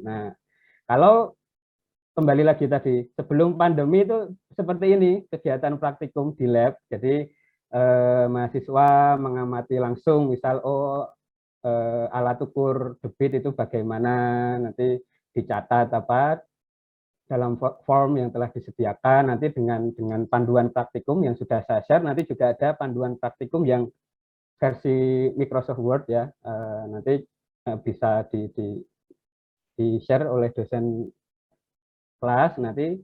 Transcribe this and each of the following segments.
Nah, kalau kembali lagi tadi, sebelum pandemi itu seperti ini, kegiatan praktikum di lab. Jadi mahasiswa mengamati langsung, misal alat ukur debit itu bagaimana, nanti dicatat apa dalam form yang telah disediakan, nanti dengan panduan praktikum yang sudah saya share, nanti juga ada panduan praktikum yang versi Microsoft Word ya, nanti bisa di share oleh dosen kelas, nanti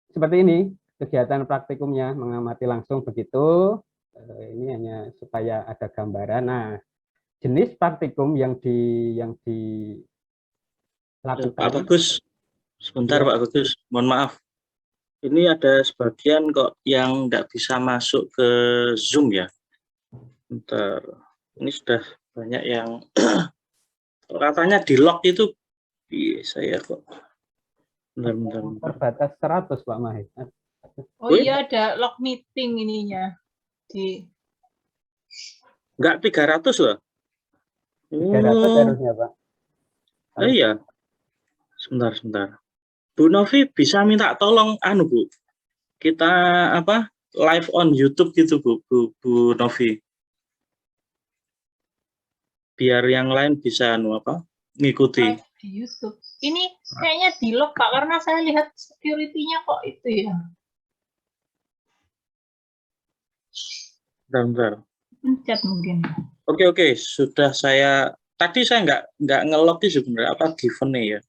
seperti ini kegiatan praktikumnya, mengamati langsung begitu. Ini hanya supaya ada gambaran. Nah, jenis praktikum yang dilakukan. Pak Bagus, sebentar Ya. Pak Bagus, mohon maaf. Ini ada sebagian kok yang nggak bisa masuk ke Zoom ya. Bentar, ini sudah banyak yang katanya di lock itu. Saya kok. Bentar. Terbatas 100 Pak Mahir. Oh iya, ada log meeting ininya. Enggak 300 loh. 300 harusnya Pak. Oh iya. Sebentar. Bu Novi bisa minta tolong Bu. Kita live on YouTube gitu Bu Novi. Biar yang lain bisa ngikuti. Live di YouTube. Ini kayaknya di lock Pak, karena saya lihat security-nya kok itu ya. Bentar. Pencet mungkin. Oke, sudah saya tadi saya nggak nge-lock sebenarnya given ya.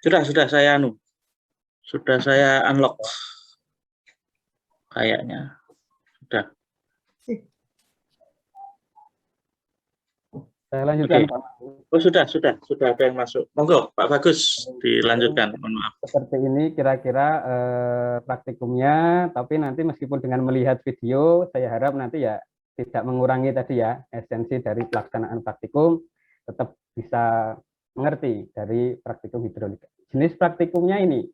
Sudah saya sudah saya unlock kayaknya. Sudah. Saya lanjutkan Pak. Oh sudah ada yang masuk. Monggo Pak Bagus dilanjutkan. Mohon maaf. Seperti ini kira-kira praktikumnya, tapi nanti meskipun dengan melihat video, saya harap nanti ya tidak mengurangi tadi ya esensi dari pelaksanaan praktikum, tetap bisa mengerti dari praktikum hidrolika. Jenis praktikumnya ini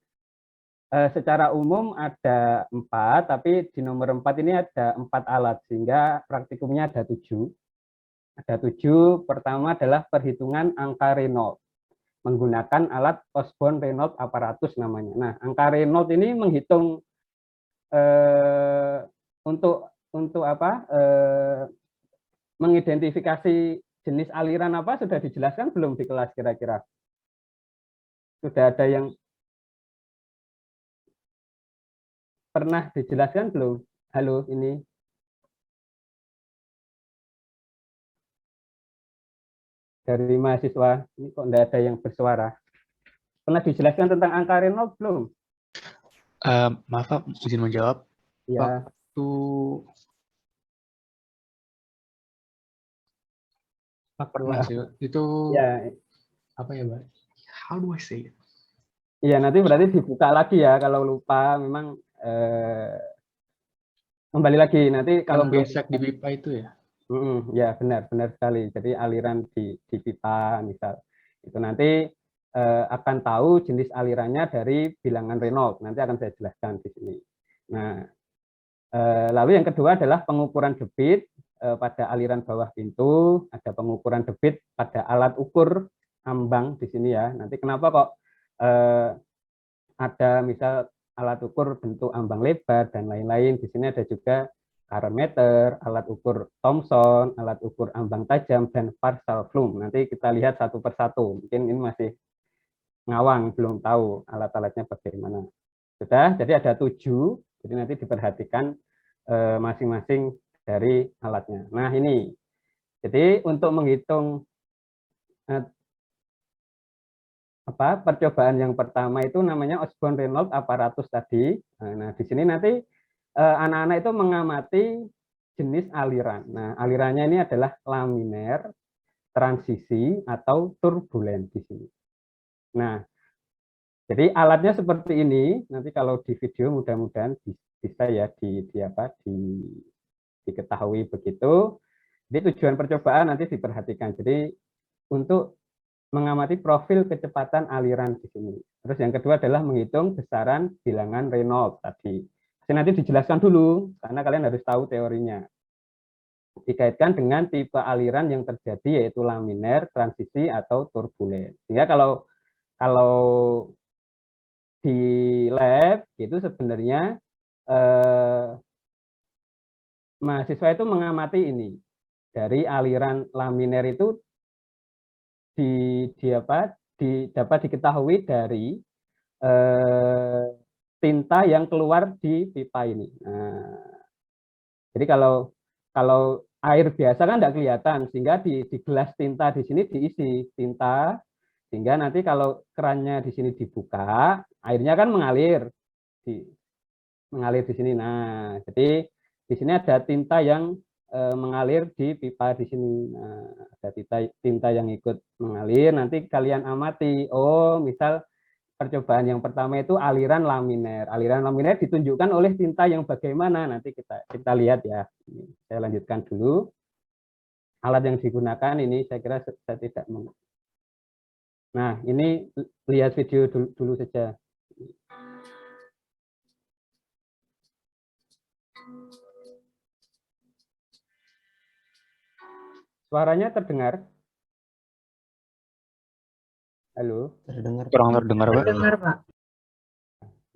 secara umum ada 4, tapi di nomor 4 ini ada 4 alat, sehingga praktikumnya ada 7. Ada 7, pertama adalah perhitungan angka Reynolds, menggunakan alat Osborne-Reynolds aparatus namanya. Nah, angka Reynolds ini menghitung untuk mengidentifikasi jenis aliran apa, sudah dijelaskan belum di kelas kira-kira? Sudah ada yang pernah dijelaskan belum? Halo, ini. Dari mahasiswa, ini kok enggak ada yang bersuara. Pernah dijelaskan tentang angka Reynolds belum? Maaf Pak, izin menjawab. Ya. Pak pernah sih, itu ya. Apa ya Pak? How do I say it? Iya, nanti berarti dibuka lagi ya, kalau lupa memang kembali lagi nanti kalau besek di pipa itu ya. Ya benar sekali. Jadi aliran di pipa misal itu nanti akan tahu jenis alirannya dari bilangan Reynolds. Nanti akan saya jelaskan di sini. Nah, lalu yang kedua adalah pengukuran debit pada aliran bawah pintu. Ada pengukuran debit pada alat ukur ambang di sini ya. Nanti kenapa kok ada misal alat ukur bentuk ambang lebar dan lain-lain. Di sini ada juga karometer, alat ukur Thomson, alat ukur ambang tajam, dan partial flume. Nanti kita lihat satu persatu. Mungkin ini masih ngawang, belum tahu alat-alatnya bagaimana. Sudah, jadi ada 7. Jadi nanti diperhatikan masing-masing dari alatnya. Nah ini, jadi untuk menghitung percobaan yang pertama itu namanya Osborne-Reynolds aparatus tadi. Nah di sini nanti anak-anak itu mengamati jenis aliran. Nah, alirannya ini adalah laminer, transisi, atau turbulen di sini. Nah, jadi alatnya seperti ini. Nanti kalau di video mudah-mudahan bisa ya diketahui begitu. Jadi tujuan percobaan nanti diperhatikan. Jadi untuk mengamati profil kecepatan aliran di sini. Terus yang kedua adalah menghitung besaran bilangan Reynolds tadi. Nanti dijelaskan dulu, karena kalian harus tahu teorinya. dikaitkan dengan tipe aliran yang terjadi, yaitu laminer, transisi, atau turbulen. Sehingga kalau di lab itu sebenarnya mahasiswa itu mengamati ini dari aliran laminer itu dapat diketahui dari tinta yang keluar di pipa ini. Nah, jadi kalau air biasa kan tidak kelihatan, sehingga di gelas tinta di sini diisi tinta, sehingga nanti kalau kerannya di sini dibuka, airnya kan mengalir di sini. Nah, jadi di sini ada tinta yang mengalir di pipa di sini. Nah, ada tinta yang ikut mengalir. Nanti kalian amati. Oh, misal percobaan yang pertama itu aliran laminer. Aliran laminer ditunjukkan oleh tinta yang bagaimana. Nanti kita lihat ya. Saya lanjutkan dulu. Alat yang digunakan ini saya kira saya tidak mau. Nah, ini lihat video dulu saja. Suaranya terdengar? Halo? Terdengar. Kurang terdengar, Pak. Terdengar, Pak.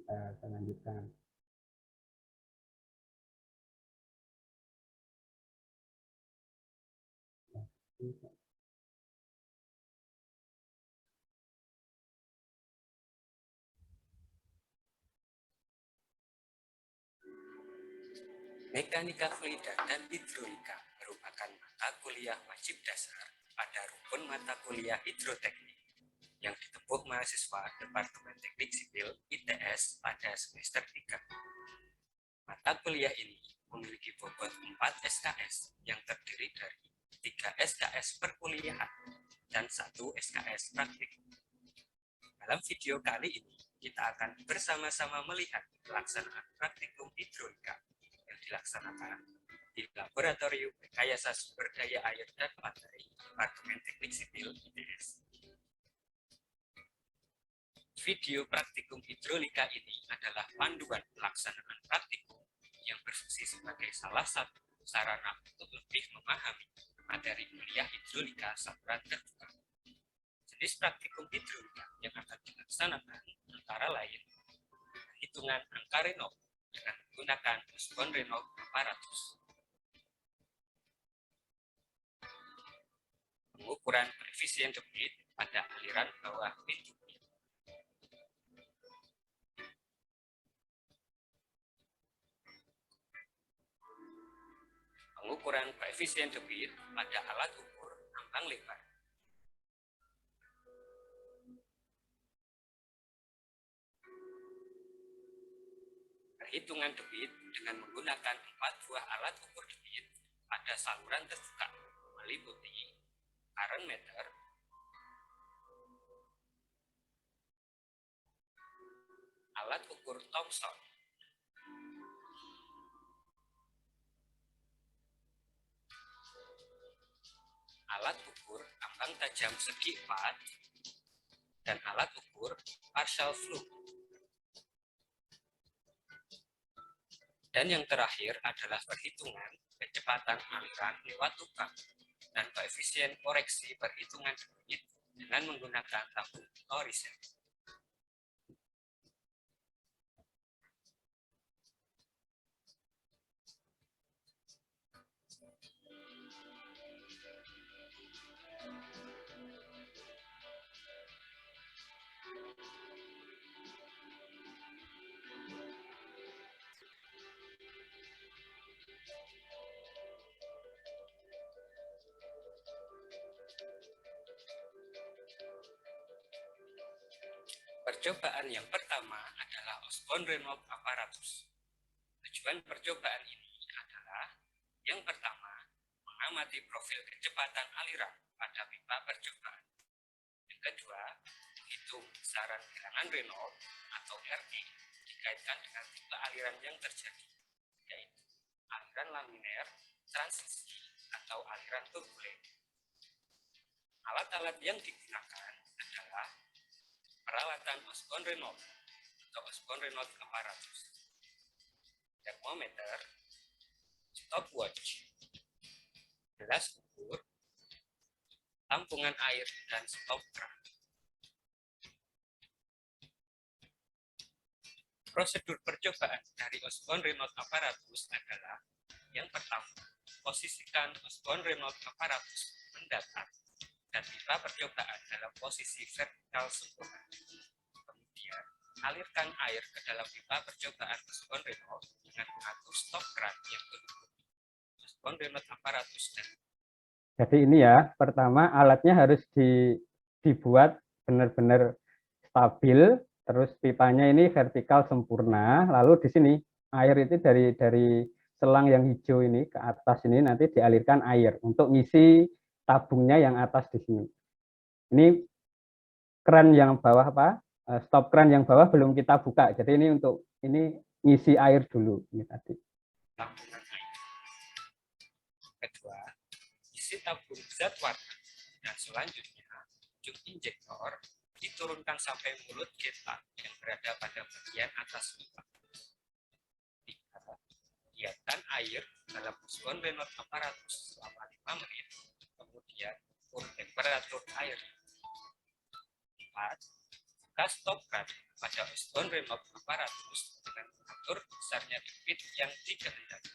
Saya lanjutkan. Mekanika fluida dan hidrolika merupakan mata kuliah wajib dasar pada rukun mata kuliah hidroteknik yang ditempuh mahasiswa Departemen Teknik Sipil ITS pada semester 3. Mata kuliah ini memiliki bobot 4 SKS yang terdiri dari 3 SKS perkuliahan dan 1 SKS praktik. Dalam video kali ini, kita akan bersama-sama melihat pelaksanaan praktikum hidrolika yang dilaksanakan di Laboratorium Rekayasa Sumber Daya Air dan Pantai Departemen Teknik Sipil ITS. Video praktikum hidrolika ini adalah panduan pelaksanaan praktikum yang berfungsi sebagai salah satu sarana untuk lebih memahami materi kuliah hidrolika saluran terbuka. Jenis praktikum hidrolika yang akan dilaksanakan antara lain perhitungan angka Reynolds dengan menggunakan Osborne Reynolds aparatus, pengukuran koefisien debit pada aliran bawah pintu, pengukuran koefisien debit pada alat ukur ambang lebar, perhitungan debit dengan menggunakan 4 buah alat ukur debit pada saluran terbuka meliputi current meter, alat ukur Thomson, alat ukur ambang tajam segi 4, dan alat ukur partial flux. Dan yang terakhir adalah perhitungan kecepatan aliran lewat tukang dan koefisien koreksi perhitungan debit dengan menggunakan tabung Torricelli. Percobaan yang pertama adalah Osborne Reynolds aparatus. Tujuan percobaan ini adalah yang pertama, mengamati profil kecepatan aliran pada pipa percobaan. Yang kedua, menghitung besaran bilangan Reynolds atau RT dikaitkan dengan tipe aliran yang terjadi, yaitu aliran laminer, transisi, atau aliran turbulen. Alat-alat yang digunakan adalah peralatan Osborne Reynolds atau Osborne Reynolds aparatus, termometer, stopwatch, gelas ukur, tampungan air, dan stop keran. Prosedur percobaan dari Osborne Remote Apparatus adalah yang pertama, posisikan Osborne Remote Apparatus mendatar dan pipa percobaan dalam posisi vertikal sempurna. Kemudian, alirkan air ke dalam pipa percobaan Osborne Remote dengan mengatur stop keran yang terukur. Osborne Remote Apparatus dan Jadi ini ya, pertama alatnya harus dibuat benar-benar stabil, terus pipanya ini vertikal sempurna, lalu di sini air itu dari selang yang hijau ini ke atas ini nanti dialirkan air untuk ngisi tabungnya yang atas di sini. Ini keran yang bawah apa? Stop keran yang bawah belum kita buka. Jadi ini untuk ini ngisi air dulu ini tadi. tampungan air. Kedua, isi tabung zat warna dan selanjutnya ujung injektor diturunkan sampai mulut kita yang berada pada bagian atas pipa. Tiga, diamkan air dalam Osborne Remote Apparatus selama 5 menit, kemudian ukur temperatur air. 4, buka stop keran pada Osborne Remote Apparatus dengan mengatur besarnya debit yang dikehendaki.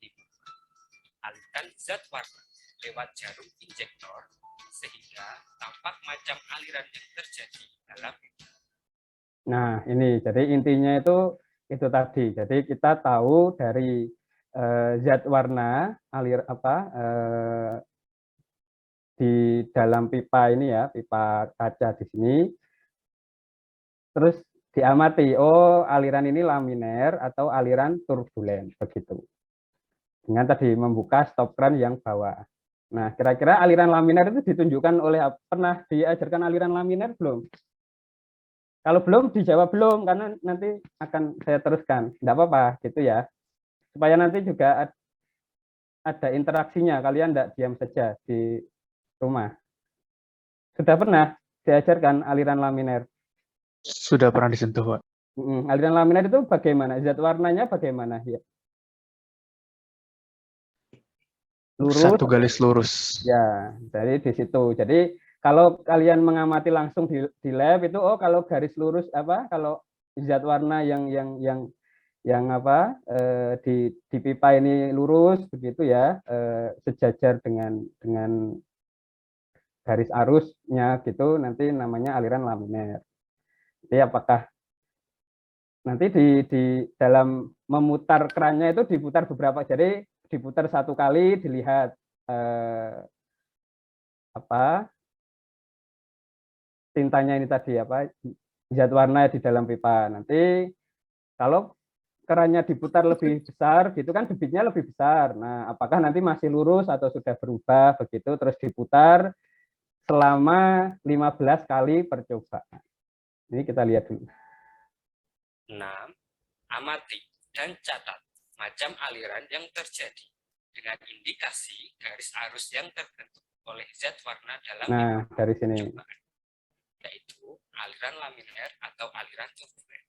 5, alirkan zat warna lewat jarum injektor sehingga tampak macam aliran yang terjadi dalam pipa. Nah, ini jadi intinya itu tadi. Jadi kita tahu dari zat warna alir di dalam pipa ini ya, pipa kaca di sini. Terus diamati, oh aliran ini laminer atau aliran turbulen begitu. Dengan tadi membuka stop keran yang bawah. Nah, kira-kira aliran laminer itu ditunjukkan oleh pernah diajarkan aliran laminer belum? Kalau belum dijawab belum, karena nanti akan saya teruskan. Tidak apa-apa, gitu ya. Supaya nanti juga ada interaksinya, kalian tidak diam saja di rumah. Sudah pernah diajarkan aliran laminer? Sudah pernah disentuh, Pak. Aliran laminer itu bagaimana? Zat warnanya bagaimana? Ya. Lurus. Satu garis lurus. Ya, jadi di situ. Jadi kalau kalian mengamati langsung di lab itu, oh kalau garis lurus apa? Kalau zat warna yang apa di pipa ini lurus begitu ya, sejajar dengan garis arusnya gitu, nanti namanya aliran laminer. Jadi apakah nanti di dalam memutar kerannya itu diputar beberapa, jadi diputar satu kali, dilihat apa tintanya ini tadi apa zat warna di dalam pipa. Nanti kalau kerannya diputar lebih besar gitu kan debitnya lebih besar. Nah, apakah nanti masih lurus atau sudah berubah begitu, terus diputar selama 15 kali percobaan. Ini kita lihat dulu. 6. Amati dan catat macam aliran yang terjadi dengan indikasi garis arus yang terbentuk oleh zat warna dalam Nah, dari sini. percobaan, yaitu aliran laminer atau aliran turbulen.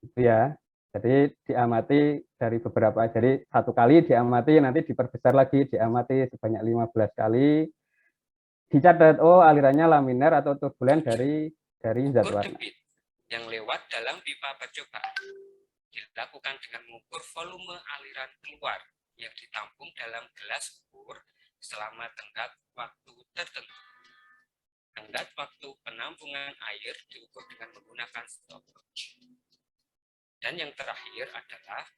Itu ya. Jadi diamati dari beberapa, jadi satu kali diamati, nanti diperbesar lagi, diamati sebanyak 15 kali. Dicatat, oh alirannya laminer atau turbulen dari zat Ukur warna. debit yang lewat dalam pipa percobaan dilakukan dengan mengukur volume aliran keluar yang ditampung dalam gelas ukur selama tenggat waktu tertentu. Tenggat waktu penampungan air diukur dengan menggunakan stopwatch. Dan yang terakhir adalah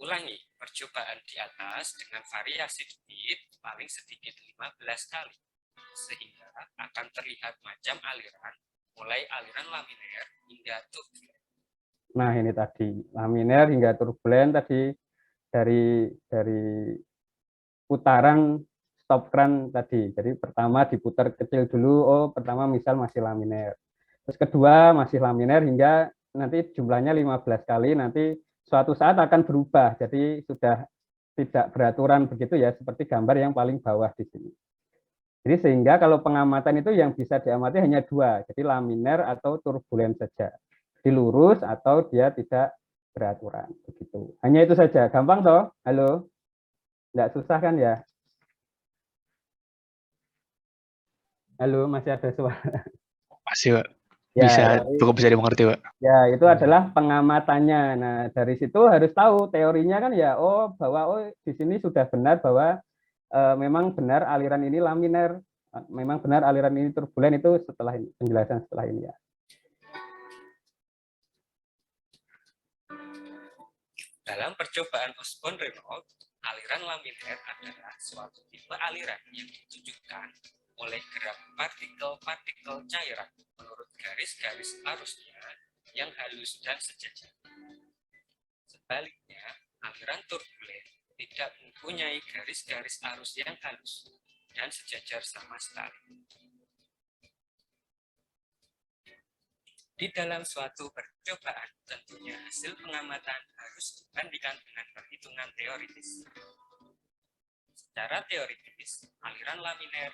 ulangi percobaan di atas dengan variasi debit paling sedikit 15 kali, sehingga akan terlihat macam aliran mulai aliran laminer hingga turbulen. Nah, ini tadi laminer hingga turbulen tadi dari putaran stop keran tadi. Jadi pertama diputar kecil dulu, oh pertama misal masih laminer. Terus kedua masih laminer hingga nanti jumlahnya 15 kali, nanti suatu saat akan berubah. Jadi sudah tidak beraturan begitu ya, seperti gambar yang paling bawah di sini. Jadi sehingga kalau pengamatan itu yang bisa diamati hanya dua, jadi laminer atau turbulen saja. Jadi lurus atau dia tidak beraturan begitu. Hanya itu saja, gampang toh? Halo. Nggak susah kan ya? Halo, masih ada suara? Masih, Pak. Ya, Cukup bisa dimengerti, Pak. ya, itu adalah pengamatannya. Nah, dari situ harus tahu teorinya kan ya, bahwa di sini sudah benar bahwa memang benar aliran ini laminer, memang benar aliran ini turbulen, itu setelah ini, penjelasan setelah ini ya. Dalam percobaan Osborne-Reynolds, aliran laminer adalah suatu tipe aliran yang ditunjukkan oleh gerak partikel-partikel cairan menurut garis-garis arusnya yang halus dan sejajar. Sebaliknya, aliran turbulen tidak mempunyai garis-garis arus yang halus dan sejajar sama sekali. Di dalam suatu percobaan, tentunya hasil pengamatan harus dibandingkan dengan perhitungan teoritis. Secara teoritis, aliran laminer,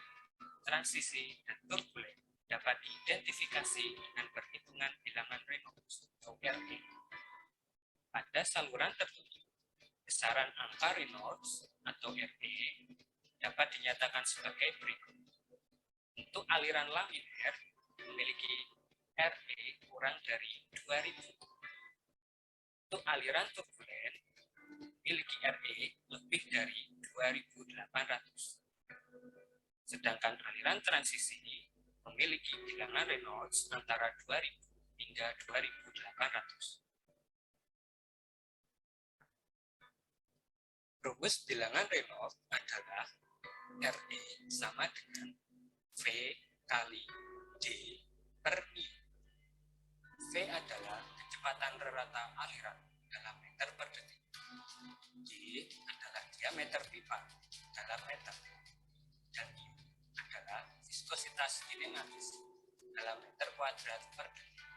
transisi, dan turbulen dapat diidentifikasi dengan perhitungan bilangan Reynolds atau RE. Pada saluran tertutup, besaran angka Reynolds atau RE dapat dinyatakan sebagai berikut. Untuk aliran laminer memiliki RE kurang dari 2000. Untuk aliran turbulen memiliki RE lebih dari 2800. Sedangkan aliran transisi memiliki bilangan Reynolds antara 2000 hingga 2800. Rumus bilangan Reynolds adalah RE sama dengan V kali D per I. V adalah kecepatan rata aliran dalam meter per detik. D adalah diameter pipa dalam meter. Dan I adalah viskositas kinematis dalam meter kuadrat per detik.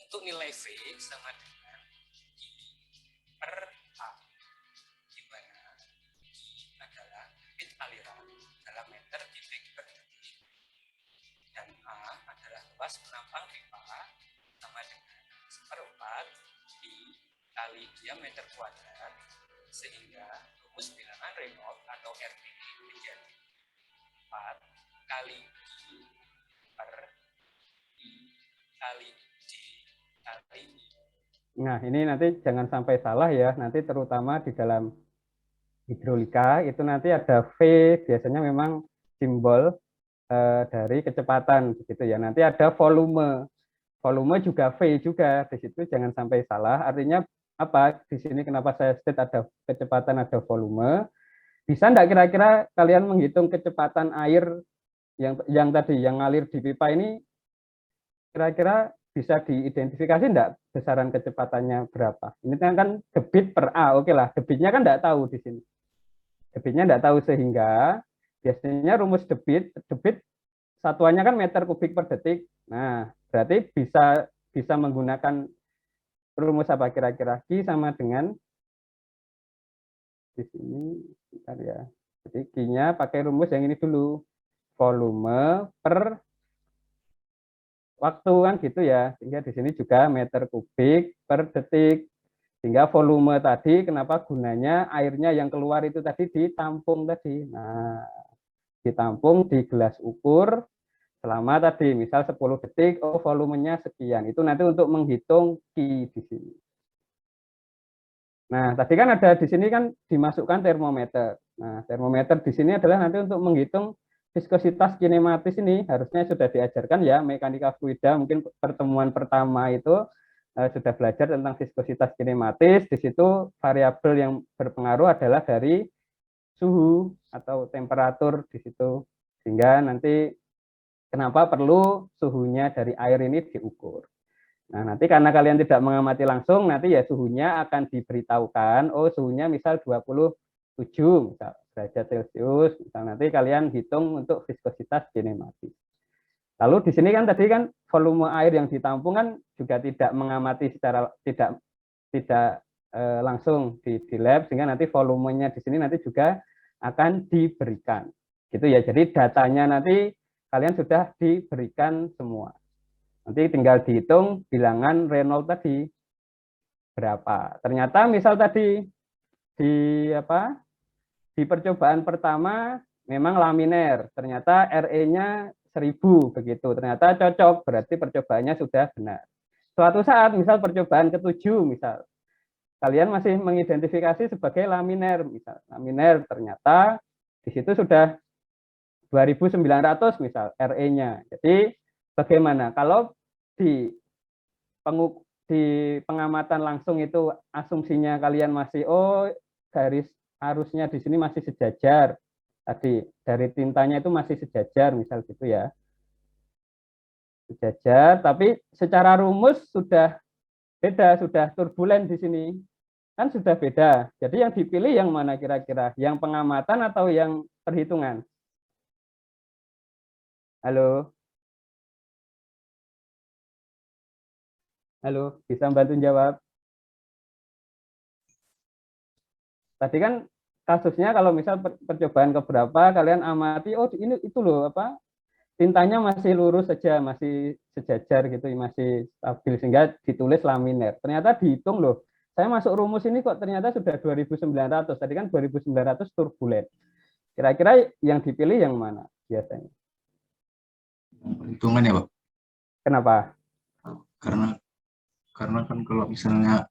Untuk nilai V sama dengan I per A, di mana I adalah debit aliran dalam meter titik per detik, dan A adalah luas penampang pipa sama dengan 1/4 I kali diameter kuadrat, sehingga rumus bilangan Reynolds atau RE menjadi 4 kali I per I kali D kali I. Nah, ini nanti jangan sampai salah ya, nanti terutama di dalam hidrolika itu nanti ada V, biasanya memang simbol dari kecepatan begitu ya. Nanti ada volume. Volume juga V juga, di situ jangan sampai salah. Artinya apa? Di sini kenapa saya state ada kecepatan, ada volume. Bisa enggak kira-kira kalian menghitung kecepatan air yang tadi yang ngalir di pipa ini, kira-kira bisa diidentifikasi enggak besaran kecepatannya berapa? Ini kan debit per A, oke lah. Debitnya kan enggak tahu di sini. Debitnya enggak tahu, sehingga biasanya rumus debit satuannya kan meter kubik per detik. Nah, berarti bisa menggunakan rumus apa kira-kira? Q sama dengan di sini, bentar ya. Jadi Q-nya pakai rumus yang ini dulu. Volume per waktu kan gitu ya. Sehingga di sini juga meter kubik per detik. Sehingga volume tadi kenapa gunanya airnya yang keluar itu tadi ditampung tadi. Nah, ditampung di gelas ukur selama tadi misal 10 detik, volumenya sekian. Itu nanti untuk menghitung Q di sini. Nah, tadi kan ada di sini kan dimasukkan termometer. Nah, termometer di sini adalah nanti untuk menghitung viskositas kinematis ini. Harusnya sudah diajarkan ya, mekanika fluida, mungkin pertemuan pertama itu sudah belajar tentang viskositas kinematis. Di situ variabel yang berpengaruh adalah dari suhu atau temperatur di situ. Sehingga nanti kenapa perlu suhunya dari air ini diukur. Nah, nanti karena kalian tidak mengamati langsung, nanti ya suhunya akan diberitahukan, suhunya misal 27 misal, derajat Celcius, misal nanti kalian hitung untuk viskositas kinematis. Lalu di sini kan tadi kan volume air yang ditampung kan juga tidak mengamati secara tidak langsung di lab, sehingga nanti volumenya di sini nanti juga akan diberikan. Gitu ya. Jadi datanya nanti kalian sudah diberikan semua. Nanti tinggal dihitung bilangan Reynolds tadi. berapa. Ternyata misal tadi di di percobaan pertama memang laminer, ternyata RE-nya 1000 begitu. Ternyata cocok, berarti percobaannya sudah benar. Suatu saat misal percobaan ke-7 misal kalian masih mengidentifikasi sebagai laminer, misal laminer ternyata di situ sudah 2.900 misal RE-nya. Jadi bagaimana kalau di pengamatan langsung itu asumsinya kalian masih garis arusnya di sini masih sejajar, tadi dari tintanya itu masih sejajar misal gitu ya, sejajar, tapi secara rumus sudah beda, sudah turbulen di sini kan sudah beda. Jadi yang dipilih yang mana kira-kira, yang pengamatan atau yang perhitungan? Halo, halo, bisa bantu jawab? Tadi kan kasusnya kalau misal percobaan keberapa kalian amati, ini itu loh tintanya masih lurus saja, masih sejajar gitu, masih stabil sehingga ditulis laminer. Ternyata dihitung loh, saya masuk rumus ini kok ternyata sudah 2.900. Tadi kan 2.900 turbulen. Kira-kira yang dipilih yang mana biasanya? Perhitungan ya, Pak. Kenapa? Karena kan kalau misalnya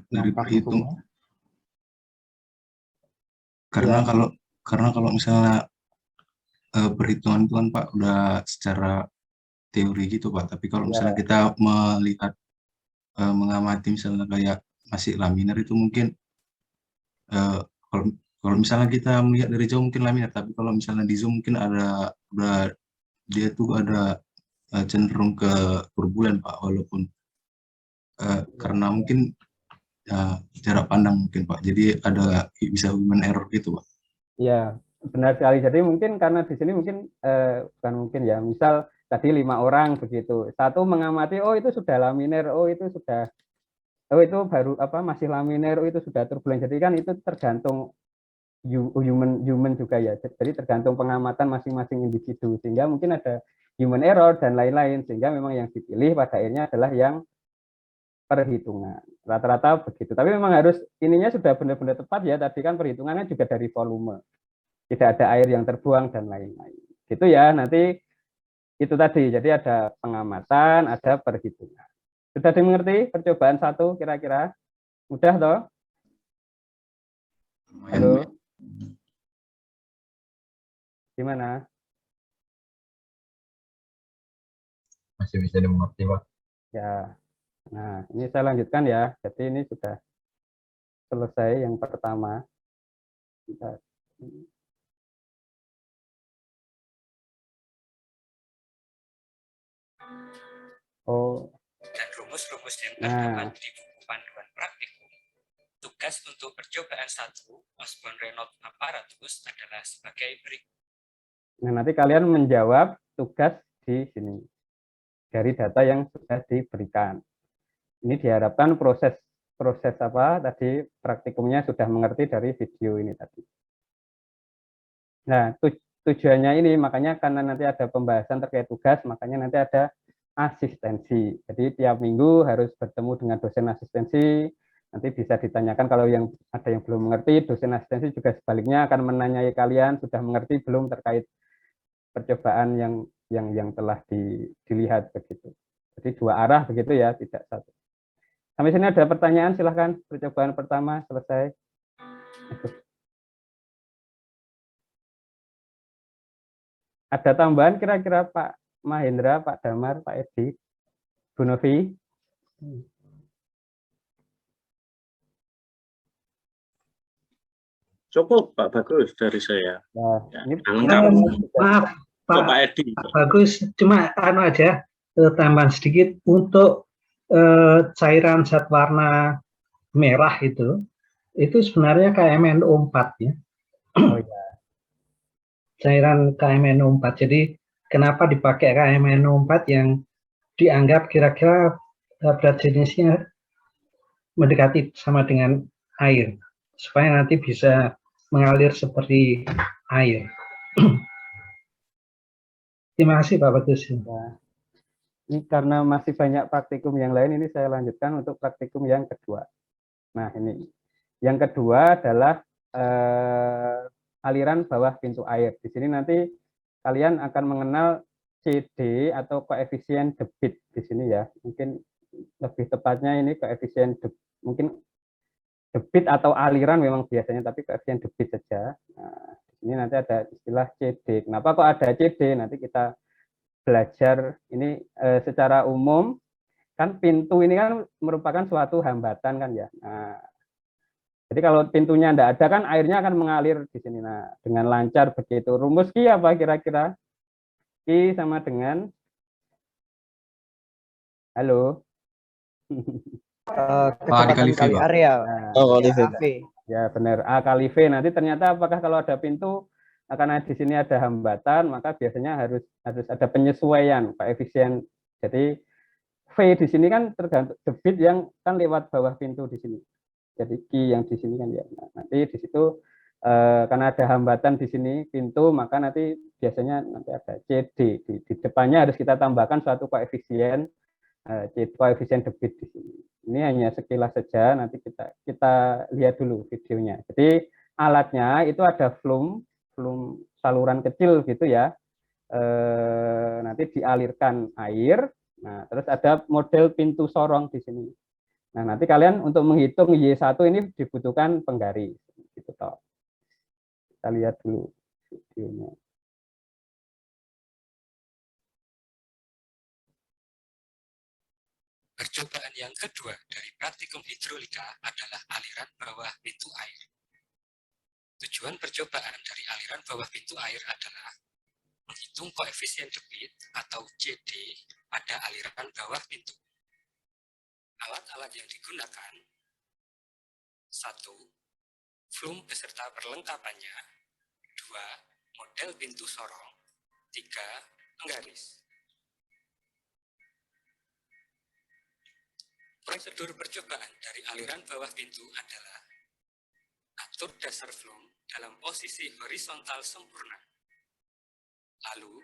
dari perhitung, karena kalau misalnya perhitungan itu kan Pak udah secara teori gitu Pak, tapi kalau misalnya kita melihat mengamati misalnya kayak masih laminer itu mungkin kalau misalnya kita melihat dari jauh mungkin laminer, tapi kalau misalnya di zoom mungkin dia tuh ada cenderung ke turbulen Pak, walaupun karena mungkin jarak pandang mungkin Pak, jadi bisa human error gitu Pak. Ya, benar sekali. Jadi mungkin karena di sini mungkin bukan mungkin ya, misal tadi 5 orang begitu, satu mengamati itu sudah laminer, itu baru masih laminer, itu sudah turbulen. Jadi kan itu tergantung human juga ya, jadi tergantung pengamatan masing-masing individu, sehingga mungkin ada human error dan lain-lain, sehingga memang yang dipilih pada akhirnya adalah yang perhitungan. Rata-rata begitu. Tapi memang harus ininya sudah benar-benar tepat ya. Tadi kan perhitungannya juga dari volume. Tidak ada air yang terbuang dan lain-lain. Gitu ya. Nanti itu tadi. Jadi ada pengamatan, ada perhitungan. Sudah dimengerti percobaan 1 kira-kira? Mudah toh? Halo. Gimana? Masih bisa dimengerti Pak. Ya. Nah, ini saya lanjutkan ya. Jadi ini sudah selesai yang pertama. Dan rumus-rumus yang terdapat di buku panduan praktikum. Tugas untuk percobaan 1 Osborne-Reynolds apparatus adalah sebagai berikut. Nah, nanti kalian menjawab tugas di sini dari data yang sudah diberikan. Ini diharapkan proses tadi praktikumnya sudah mengerti dari video ini tadi. Nah, tujuannya ini makanya karena nanti ada pembahasan terkait tugas, makanya nanti ada asistensi. Jadi tiap minggu harus bertemu dengan dosen asistensi. Nanti bisa ditanyakan kalau ada yang belum mengerti, dosen asistensi juga sebaliknya akan menanyai kalian sudah mengerti belum terkait percobaan yang telah dilihat begitu. Jadi 2 arah begitu ya, tidak satu. Sampai sini ada pertanyaan, silahkan. Percobaan pertama selesai. Ada tambahan kira-kira Pak Mahendra, Pak Damar, Pak Edi, Bu Novi? Cukup Pak Bagus dari saya. Nah, ini Maaf Pak Edi. Pak Bagus, cuma aja tambahan sedikit untuk cairan zat warna merah itu sebenarnya KMNO4 ya. Oh ya. Cairan KMNO4. Jadi kenapa dipakai KMNO4 yang dianggap kira-kira berat jenisnya mendekati sama dengan air, supaya nanti bisa mengalir seperti air. Terima kasih Pak Bagus. Ya. Ini karena masih banyak praktikum yang lain, ini saya lanjutkan untuk praktikum yang kedua. Nah, ini. Yang kedua adalah aliran bawah pintu air. Di sini nanti kalian akan mengenal CD atau koefisien debit di sini ya. Mungkin lebih tepatnya ini koefisien mungkin debit atau aliran memang biasanya, tapi koefisien debit saja. Nah, di sini nanti ada istilah CD. Kenapa kok ada CD? Nanti kita belajar ini secara umum. Kan pintu ini kan merupakan suatu hambatan kan ya. Nah, jadi kalau pintunya tidak ada kan airnya akan mengalir di sini. Nah, dengan lancar begitu. Rumus Ki apa kira-kira? Ki sama dengan halo. dikali V, Pak. area. Nah, kali V. ya benar. A kali V. Nanti ternyata apakah kalau ada pintu karena di sini ada hambatan, maka biasanya harus ada penyesuaian koefisien. Jadi V di sini kan tergantung debit yang kan lewat bawah pintu di sini. Jadi Q yang di sini kan ya. Nah, nanti di situ karena ada hambatan di sini pintu, maka nanti biasanya nanti ada CD di depannya harus kita tambahkan suatu koefisien koefisien debit di sini. Ini hanya sekilas saja, nanti kita lihat dulu videonya. Jadi alatnya itu ada flum saluran kecil gitu ya. Nanti dialirkan air. Nah, terus ada model pintu sorong di sini. Nah, nanti kalian untuk menghitung Y1 ini dibutuhkan penggaris. Gitu toh. Kita lihat dulu videonya. Percobaan yang kedua dari praktikum hidrolika adalah aliran bawah pintu air. Tujuan percobaan dari aliran bawah pintu air adalah menghitung koefisien debit atau CD pada aliran bawah pintu. Alat-alat yang digunakan: 1. Flum beserta perlengkapannya. 2. Model pintu sorong. 3. Penggaris. Prosedur percobaan dari aliran bawah pintu adalah atur dasar flum dalam posisi horizontal sempurna. Lalu,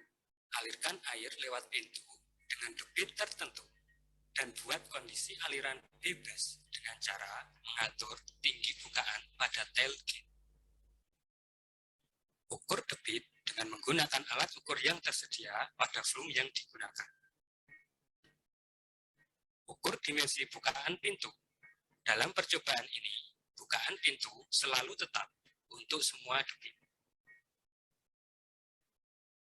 alirkan air lewat pintu dengan debit tertentu dan buat kondisi aliran bebas dengan cara mengatur tinggi bukaan pada tailgate. Ukur debit dengan menggunakan alat ukur yang tersedia pada flum yang digunakan. Ukur dimensi bukaan pintu. Dalam percobaan ini, bukaan pintu selalu tetap untuk semua debit.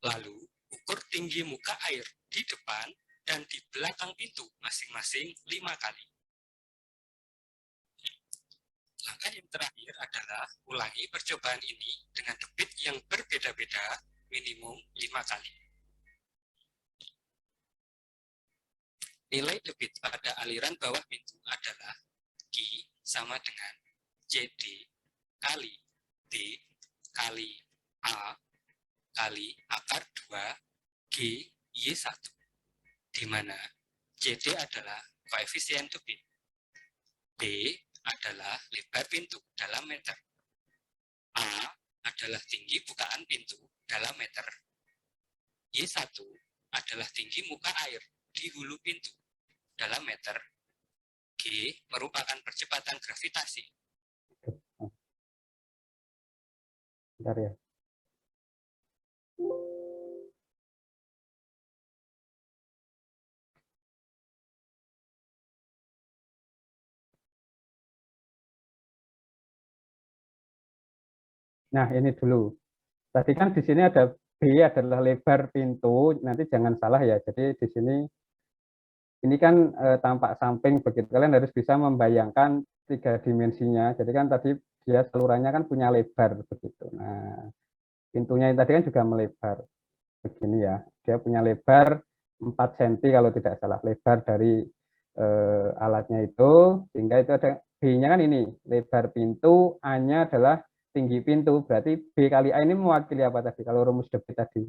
Lalu, ukur tinggi muka air di depan dan di belakang pintu masing-masing 5 kali. Langkah yang terakhir adalah ulangi percobaan ini dengan debit yang berbeda-beda minimum 5 kali. Nilai debit pada aliran bawah pintu adalah Q sama dengan CD kali D kali A kali akar 2 G Y1, di mana CD adalah koefisien debit, D adalah lebar pintu dalam meter, A adalah tinggi bukaan pintu dalam meter, Y1 adalah tinggi muka air di hulu pintu dalam meter, G merupakan percepatan gravitasi. Bentar ya. Nah, ini dulu. Tadi kan di sini ada B adalah lebar pintu, nanti jangan salah ya. Jadi di sini ini kan tampak samping begitu. Kalian harus bisa membayangkan 3 dimensinya. Jadi kan tadi dia salurannya kan punya lebar begitu. Nah, pintunya tadi kan juga melebar. Begini ya. Dia punya lebar 4 cm kalau tidak salah, lebar dari alatnya itu, sehingga itu ada B-nya kan ini, lebar pintu, A-nya adalah tinggi pintu, berarti B kali A ini mewakili apa tadi kalau rumus debit tadi?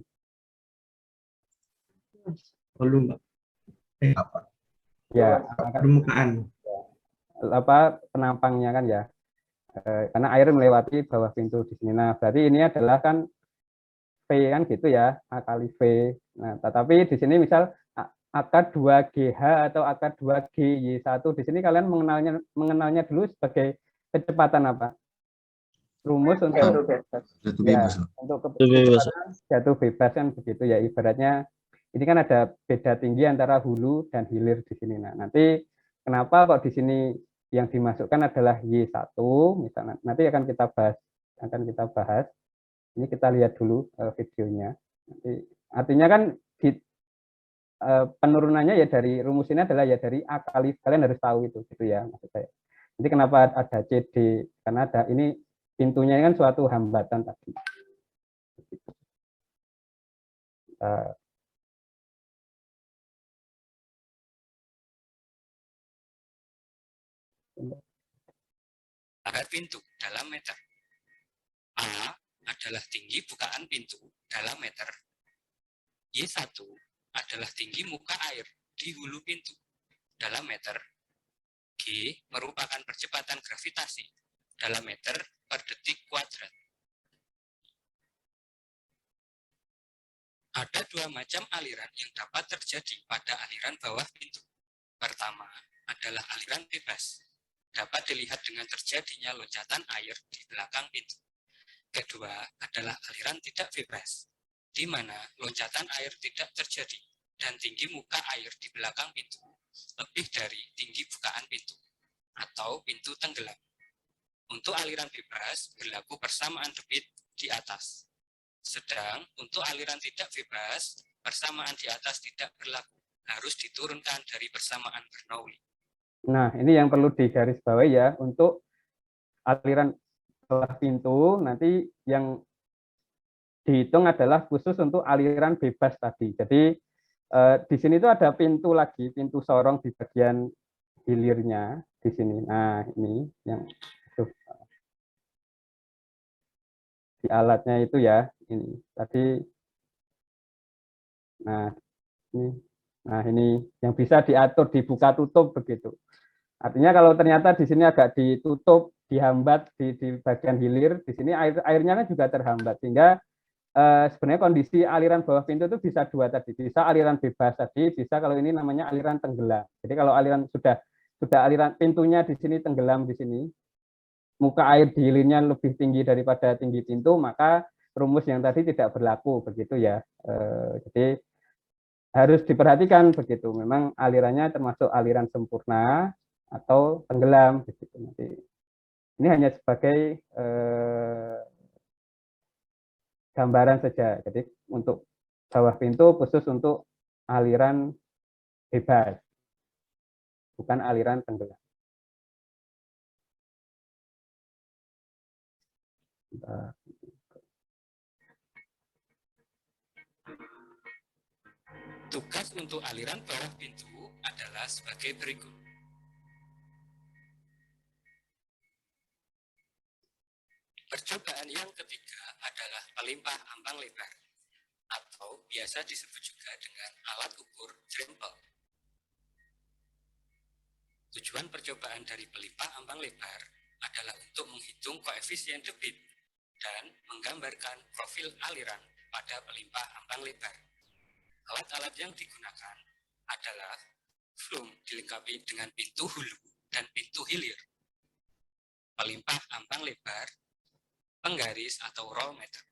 Volume, apa? Ya, Permukaan. apa penampangnya kan ya, karena air melewati bawah pintu di sini. Nah, berarti ini adalah kan V kan gitu ya, A kali V. Nah, tetapi di sini misal AK2GH atau AK2GY1. Di sini kalian mengenalnya dulu sebagai kecepatan apa? Rumus untuk Jatuh ya, bebas, Pak. untuk bebas. kecepatan jatuh bebas kan begitu ya. Ibaratnya ini kan ada beda tinggi antara hulu dan hilir di sini. Nah, nanti kenapa kok di sini yang dimasukkan adalah Y1 misalnya. Nanti akan kita bahas. Ini kita lihat dulu videonya. Nanti, artinya kan di penurunannya ya dari rumus ini adalah ya dari A kali, kalian harus tahu itu gitu ya maksud saya. Jadi kenapa ada CD? Karena ada ini pintunya ini kan suatu hambatan tadi. Agar pintu dalam meter. A adalah tinggi bukaan pintu dalam meter. Y1 adalah tinggi muka air di hulu pintu dalam meter. G merupakan percepatan gravitasi dalam meter per detik kuadrat. Ada dua macam aliran yang dapat terjadi pada aliran bawah pintu. Pertama adalah aliran bebas. Dapat dilihat dengan terjadinya loncatan air di belakang pintu. Kedua adalah aliran tidak bebas, di mana loncatan air tidak terjadi dan tinggi muka air di belakang pintu lebih dari tinggi bukaan pintu atau pintu tenggelam. Untuk aliran bebas berlaku persamaan debit di atas. Sedang untuk aliran tidak bebas, persamaan di atas tidak berlaku, harus diturunkan dari persamaan Bernoulli. Nah, ini yang perlu digarisbawahi ya, untuk aliran bawah pintu nanti yang dihitung adalah khusus untuk aliran bebas tadi. Jadi di sini tuh ada pintu lagi, pintu sorong di bagian hilirnya di sini. Nah, ini yang di alatnya itu ya, ini tadi. Nah, ini yang bisa diatur, dibuka tutup begitu. Artinya kalau ternyata di sini agak ditutup, dihambat di bagian hilir, di sini airnya kan juga terhambat, sehingga sebenarnya kondisi aliran bawah pintu itu bisa dua tadi, bisa aliran bebas tadi, bisa kalau ini namanya aliran tenggelam. Jadi kalau aliran sudah aliran pintunya di sini tenggelam di sini, muka air di hilirnya lebih tinggi daripada tinggi pintu, maka rumus yang tadi tidak berlaku begitu ya. Jadi harus diperhatikan begitu. Memang alirannya termasuk aliran sempurna atau tenggelam begitu. Nanti ini hanya sebagai gambaran saja. Jadi untuk bawah pintu khusus untuk aliran bebas, bukan aliran tenggelam. Tugas untuk aliran bawah pintu adalah sebagai berikut. Percobaan yang ketiga adalah pelimpah ambang lebar, atau biasa disebut juga dengan alat ukur Dremel. Tujuan percobaan dari pelimpah ambang lebar adalah untuk menghitung koefisien debit dan menggambarkan profil aliran pada pelimpah ambang lebar. Alat-alat yang digunakan adalah flume dilengkapi dengan pintu hulu dan pintu hilir, pelimpah ambang lebar, penggaris atau roll meter.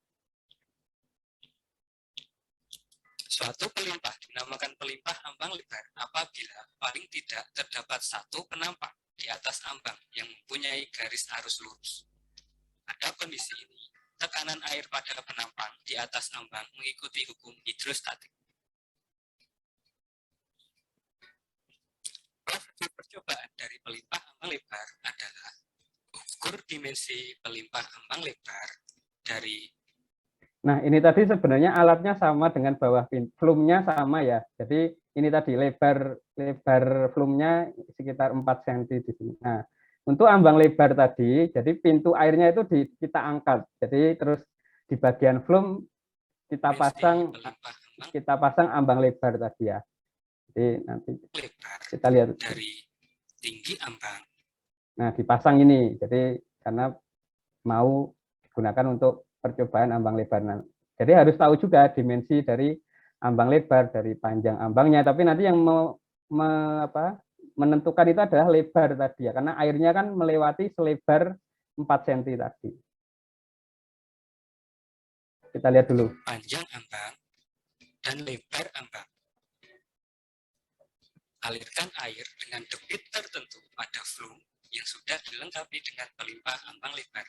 Suatu pelimpah dinamakan pelimpah ambang lebar apabila paling tidak terdapat satu penampak di atas ambang yang mempunyai garis arus lurus. Pada kondisi ini, tekanan air pada penampang di atas ambang mengikuti hukum hidrostatik. Prosedur percobaan dari pelimpah ambang lebar adalah ukur dimensi pelimpah ambang lebar dari. Nah, ini tadi sebenarnya alatnya sama dengan bawah pintu, flumenya sama ya. Jadi ini tadi lebar flumenya sekitar 4 cm di sini. Nah, untuk ambang lebar tadi, jadi pintu airnya itu kita angkat. Jadi terus di bagian flum kita pasang ambang lebar tadi ya. Jadi nanti kita lihat dari tinggi ambang. Nah, dipasang ini. Jadi karena mau digunakan untuk percobaan ambang lebar. Jadi harus tahu juga dimensi dari ambang lebar, dari panjang ambangnya, tapi nanti yang menentukan itu adalah lebar tadi ya, karena airnya kan melewati selebar 4 cm tadi. Kita lihat dulu. Panjang ambang dan lebar ambang. Alirkan air dengan debit tertentu pada flume yang sudah dilengkapi dengan pelimpah ambang lebar.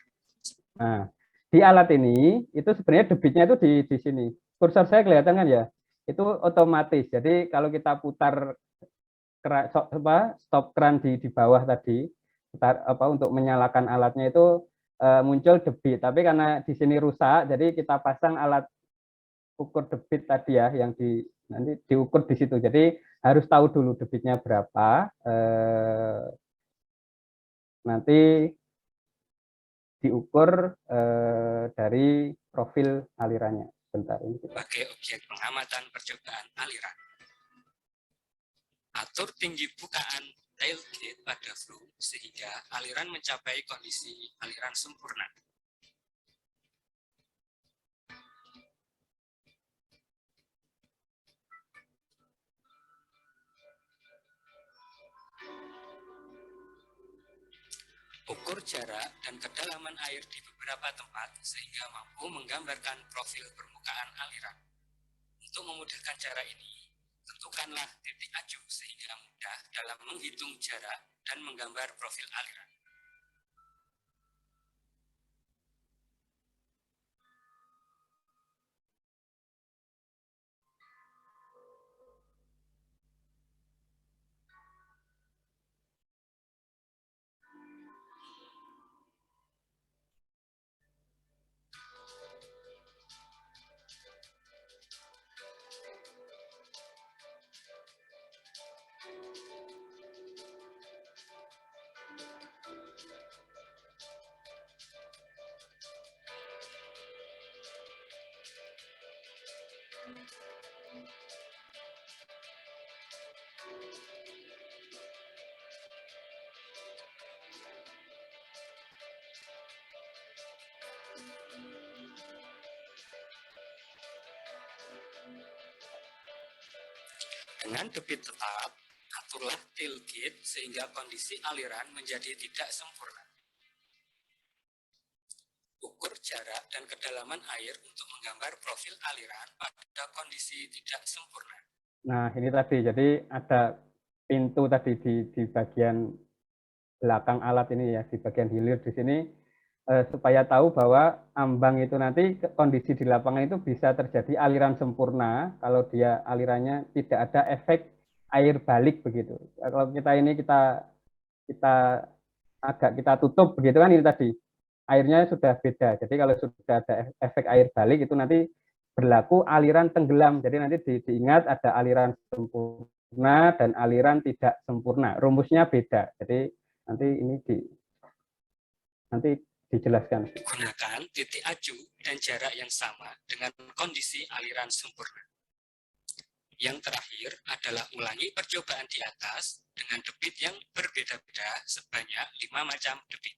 Nah, di alat ini itu sebenarnya debitnya itu di sini. Kursor saya kelihatan kan ya? Itu otomatis. Jadi kalau kita putar stop keran di bawah tadi, untuk menyalakan alatnya itu muncul debit. Tapi karena di sini rusak, jadi kita pasang alat ukur debit tadi ya, yang nanti diukur di situ. Jadi harus tahu dulu debitnya berapa. Nanti diukur dari profil alirannya. Bentar ini. Sebagai objek pengamatan percobaan aliran. Atur tinggi bukaan tailgate pada flume sehingga aliran mencapai kondisi aliran sempurna. Ukur jarak dan kedalaman air di beberapa tempat sehingga mampu menggambarkan profil permukaan aliran. Untuk memudahkan cara ini, tentukanlah titik acuh sehingga mudah dalam menghitung jarak dan menggambar profil aliran. Dengan debit tetap, aturlah tailgate sehingga kondisi aliran menjadi tidak sempurna. Ukur jarak dan kedalaman air untuk menggambar profil aliran pada kondisi tidak sempurna. Nah, ini tadi, jadi ada pintu tadi di bagian belakang alat ini ya, di bagian hilir di sini, supaya tahu bahwa ambang itu nanti kondisi di lapangan itu bisa terjadi aliran sempurna kalau dia alirannya tidak ada efek air balik begitu. Kalau kita tutup begitu kan, ini tadi airnya sudah beda. Jadi kalau sudah ada efek air balik itu nanti berlaku aliran tenggelam. Jadi nanti diingat ada aliran sempurna dan aliran tidak sempurna. Rumusnya beda. Jadi nanti ini dijelaskan. Gunakan titik acuh dan jarak yang sama dengan kondisi aliran sempurna. Yang terakhir adalah ulangi percobaan di atas dengan debit yang berbeda-beda sebanyak 5 macam debit.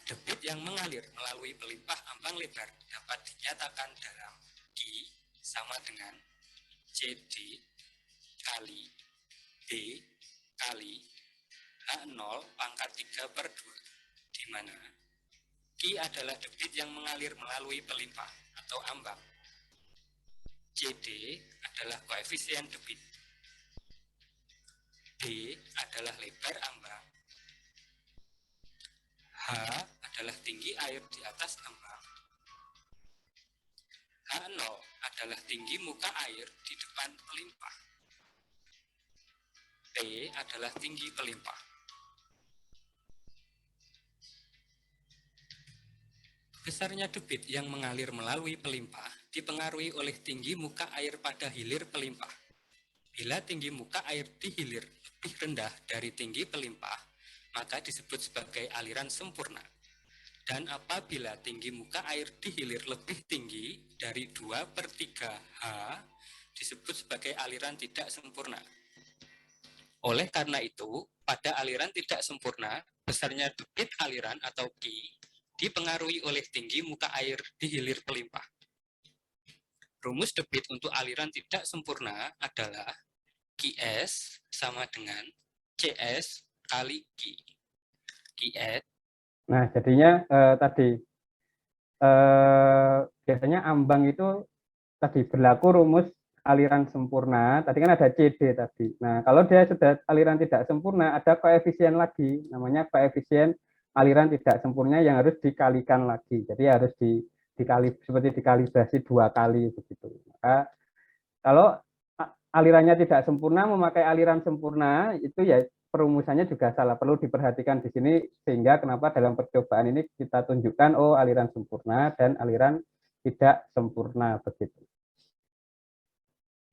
Debit yang mengalir melalui pelimpah ambang lebar dapat dinyatakan dalam I sama dengan CD kali B kali H0 pangkat 3/2, di mana I adalah debit yang mengalir melalui pelimpah atau ambang. CD adalah koefisien debit. B adalah lebar ambang. H adalah tinggi air di atas ambang. H0 adalah tinggi muka air di depan pelimpah. T adalah tinggi pelimpah. Besarnya debit yang mengalir melalui pelimpah dipengaruhi oleh tinggi muka air pada hilir pelimpah. Bila tinggi muka air di hilir lebih rendah dari tinggi pelimpah, maka disebut sebagai aliran sempurna. Dan apabila tinggi muka air di hilir lebih tinggi dari 2/3 H, disebut sebagai aliran tidak sempurna. Oleh karena itu, pada aliran tidak sempurna, besarnya debit aliran atau Q dipengaruhi oleh tinggi muka air di hilir pelimpah. Rumus debit untuk aliran tidak sempurna adalah Qs sama dengan Cs kali Q. Qs. Nah, jadinya tadi biasanya ambang itu tadi berlaku rumus aliran sempurna. Tadi kan ada CD tadi. Nah, kalau dia sudah aliran tidak sempurna, ada koefisien lagi, namanya koefisien aliran tidak sempurna yang harus dikalikan lagi. Jadi harus dikali seperti dikalibrasi 2 kali begitu. Maka kalau alirannya tidak sempurna memakai aliran sempurna itu ya perumusannya juga salah, perlu diperhatikan di sini sehingga kenapa dalam percobaan ini kita tunjukkan oh aliran sempurna dan aliran tidak sempurna begitu.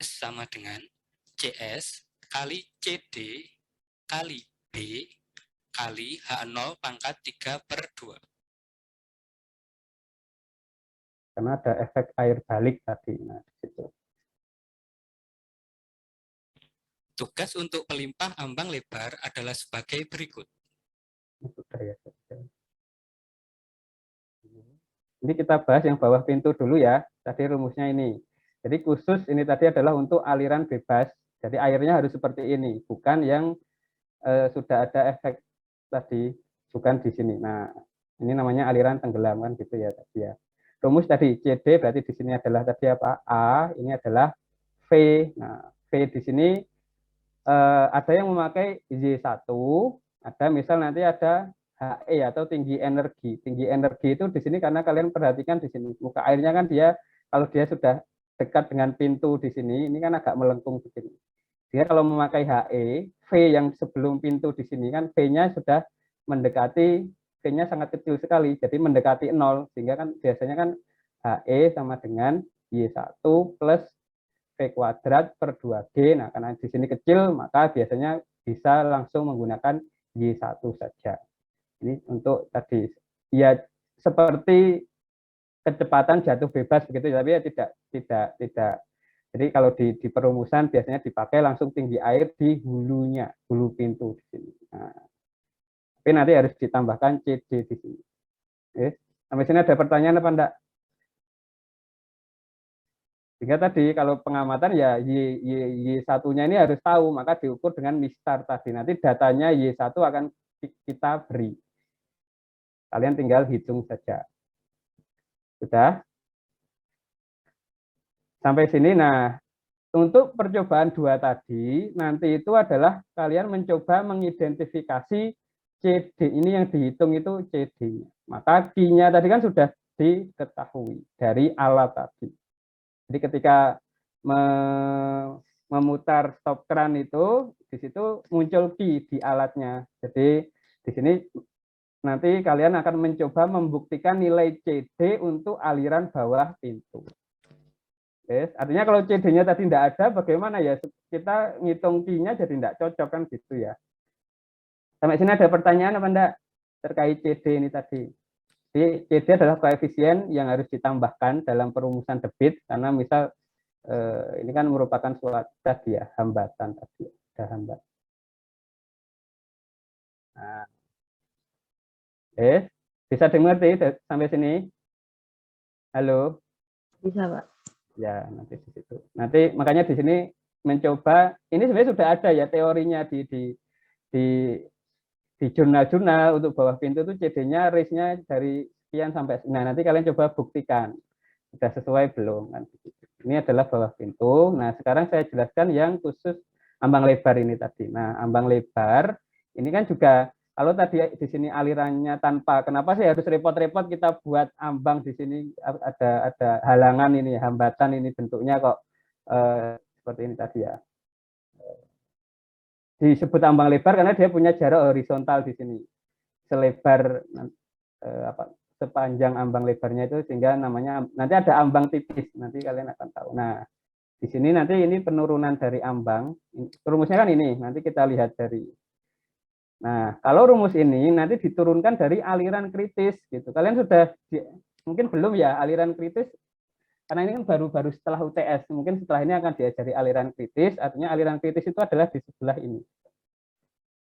Sama dengan CS kali CD kali B kali H0 pangkat 3/2. Karena ada efek air balik tadi. Nah, gitu. Tugas untuk pelimpah ambang lebar adalah sebagai berikut. Sudah ya. Ini kita bahas yang bawah pintu dulu ya. Tadi rumusnya ini. Jadi khusus ini tadi adalah untuk aliran bebas. Jadi airnya harus seperti ini, bukan yang sudah ada efek tadi, bukan di sini. Nah, ini namanya aliran tenggelam kan gitu ya tadi ya. Rumus tadi CD berarti di sini adalah tadi apa? A, ini adalah V. Nah, V di sini ada yang memakai Y1, ada misal nanti ada HE atau tinggi energi. Tinggi energi itu di sini karena kalian perhatikan di sini muka airnya kan dia kalau dia sudah dekat dengan pintu di sini, ini kan agak melengkung begini. Dia kalau memakai HE, V yang sebelum pintu di sini kan V-nya sudah mendekati, V-nya sangat kecil sekali, jadi mendekati 0, sehingga kan biasanya kan HE sama dengan Y1 plus V kuadrat per 2G. Nah, karena di sini kecil, maka biasanya bisa langsung menggunakan Y1 saja. Ini untuk tadi, ya seperti kecepatan jatuh bebas begitu, tapi ya tidak. Jadi kalau di perumusan biasanya dipakai langsung tinggi air di hulunya, hulu pintu di sini. Nah, tapi nanti harus ditambahkan CD di sini. Oke. Sampai sini ada pertanyaan apa enggak? Sehingga tadi kalau pengamatan ya Y1-nya ini harus tahu, maka diukur dengan mistar tadi. Nanti datanya Y1 akan kita beri. Kalian tinggal hitung saja. Sudah? Sampai sini. Nah, untuk percobaan 2 tadi, nanti itu adalah kalian mencoba mengidentifikasi CD ini yang dihitung itu CD. Maka Q-nya tadi kan sudah diketahui dari alat tadi. Jadi ketika memutar stop keran itu, di situ muncul Q di alatnya. Jadi di sini nanti kalian akan mencoba membuktikan nilai CD untuk aliran bawah pintu. Yes. Artinya kalau CD-nya tadi tidak ada, bagaimana ya? Kita ngitung Q-nya jadi tidak cocok kan gitu ya. Sampai sini ada pertanyaan apa enggak terkait CD ini tadi? Jadi CD adalah koefisien yang harus ditambahkan dalam perumusan debit karena misal ini kan merupakan suatu tadi ya hambatan tadi ada hambatan. Nah, bisa dimengerti sampai sini? Halo. Bisa, Pak. Ya nanti di situ. Nanti makanya di sini mencoba ini sebenarnya sudah ada ya teorinya di jurnal-jurnal untuk bawah pintu itu CD-nya range-nya dari sekian sampai nah nanti kalian coba buktikan sudah sesuai belum kan. Ini adalah bawah pintu. Nah, sekarang saya jelaskan yang khusus ambang lebar ini tadi. Nah, ambang lebar ini kan juga kalau tadi di sini alirannya tanpa kenapa sih harus repot-repot kita buat ambang di sini ada halangan ini hambatan ini bentuknya kok seperti ini tadi ya. Disebut ambang lebar karena dia punya jarak horizontal di sini selebar sepanjang ambang lebarnya itu sehingga namanya nanti ada ambang tipis nanti kalian akan tahu. Nah di sini nanti ini penurunan dari ambang rumusnya kan ini nanti kita lihat dari Nah, kalau rumus ini nanti diturunkan dari aliran kritis gitu. Kalian sudah mungkin belum ya aliran kritis, karena ini kan baru-baru setelah UTS. Mungkin setelah ini akan diajari aliran kritis, artinya aliran kritis itu adalah di sebelah ini.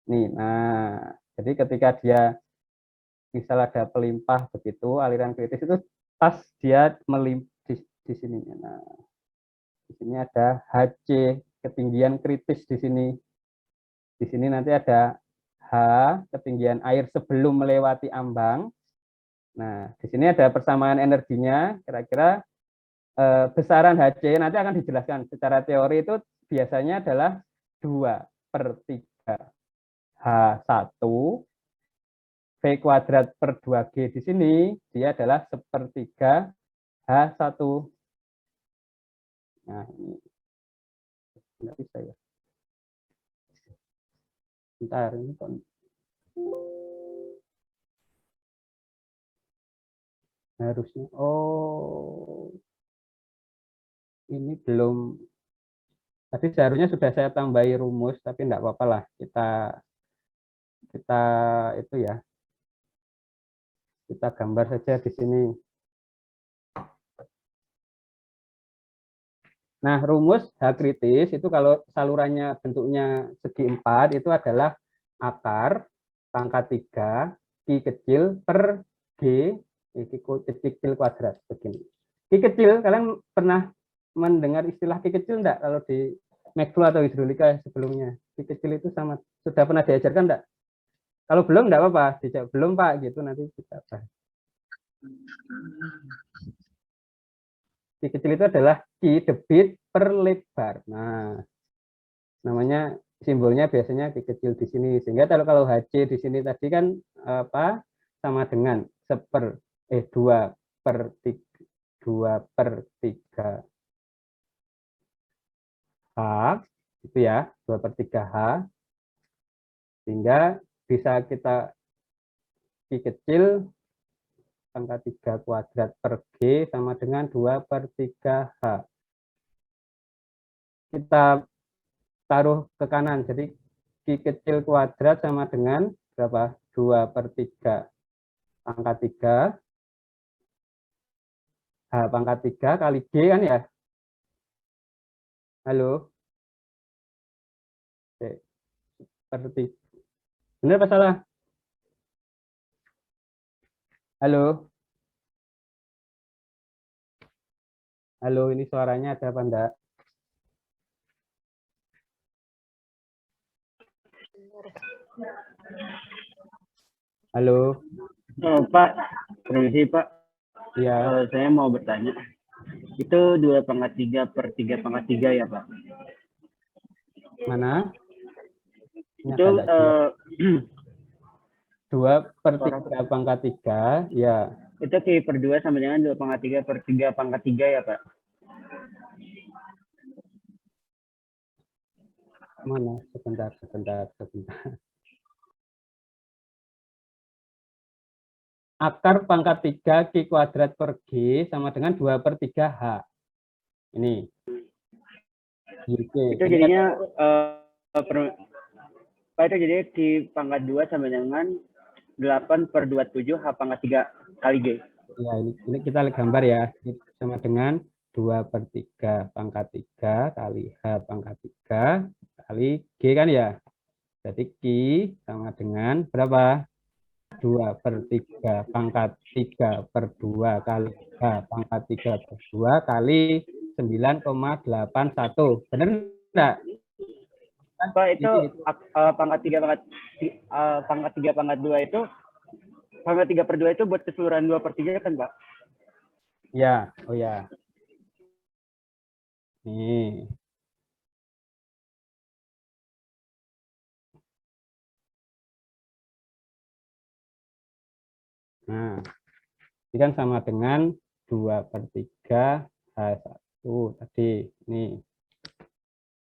Nih, nah, jadi ketika dia misal ada pelimpah begitu, aliran kritis itu pas dia di sini. Nah, di sini ada HC, ketinggian kritis di sini. Di sini nanti ada H, ketinggian air sebelum melewati ambang. Nah, di sini ada persamaan energinya, kira-kira besaran HC nanti akan dijelaskan. Secara teori itu biasanya adalah 2/3 H1 V kuadrat per 2G di sini, dia adalah 1/3 H1. Nah, ini nggak bisa ya. Bentar, ini kok. Harusnya, oh, ini belum. Tadi seharusnya sudah saya tambahi rumus, tapi enggak apa-apa lah. Kita itu ya. Kita gambar saja di sini. Nah, rumus H kritis itu kalau salurannya bentuknya segi 4 itu adalah akar pangkat 3 Q kecil per G kecil kuadrat begini. Q kecil, kalian pernah mendengar istilah Q kecil enggak kalau di Megflow atau hidrolika sebelumnya? Q kecil itu sama, sudah pernah diajarkan enggak? Kalau belum enggak apa-apa, dijawab belum Pak gitu nanti kita bahas. Q kecil itu adalah Q debit per lebar. Nah, namanya simbolnya biasanya Q kecil di sini. Sehingga kalau HC di sini tadi kan apa sama dengan 2/3 H itu ya, 2/3 H, sehingga bisa kita Q kecil pangkat 3 kuadrat per G sama dengan 2/3 H. Kita taruh ke kanan, jadi Q kecil kuadrat sama dengan berapa? 2/3 pangkat 3 H pangkat 3 kali G kan ya? Halo? Seperti benar apa salah? Halo? Halo, ini suaranya ada apa enggak? Halo? Oh, Pak, permisi Pak. Ya, Saya mau bertanya. Itu 2/3 ya Pak? mana? Ini Itu agak jelas. 2/3 pangkat 3, ya. itu Q per 2 sama dengan 2/3 ya Pak? Mana? Sebentar. Akar pangkat 3 Q kuadrat per G sama dengan 2/3 H. Ini. Itu jadinya Pak, itu jadi Q pangkat 2 sama dengan 8/27 H pangkat 3 kali G. Ya, ini kita gambar ya. Ini sama dengan 2/3 pangkat 3 kali H pangkat 3 kali G kan ya. Jadi Q sama dengan berapa? 2/3 pangkat 3/2 kali H pangkat 3/2 kali 9,81. Benar enggak? Pak, itu pangkat 3 pangkat 2 itu pangkat 3/2 itu buat keseluruhan 2/3 kan Pak? Ya, oh ya. Nih. Nah, ini kan sama dengan 2/3 H1 tadi. Nih.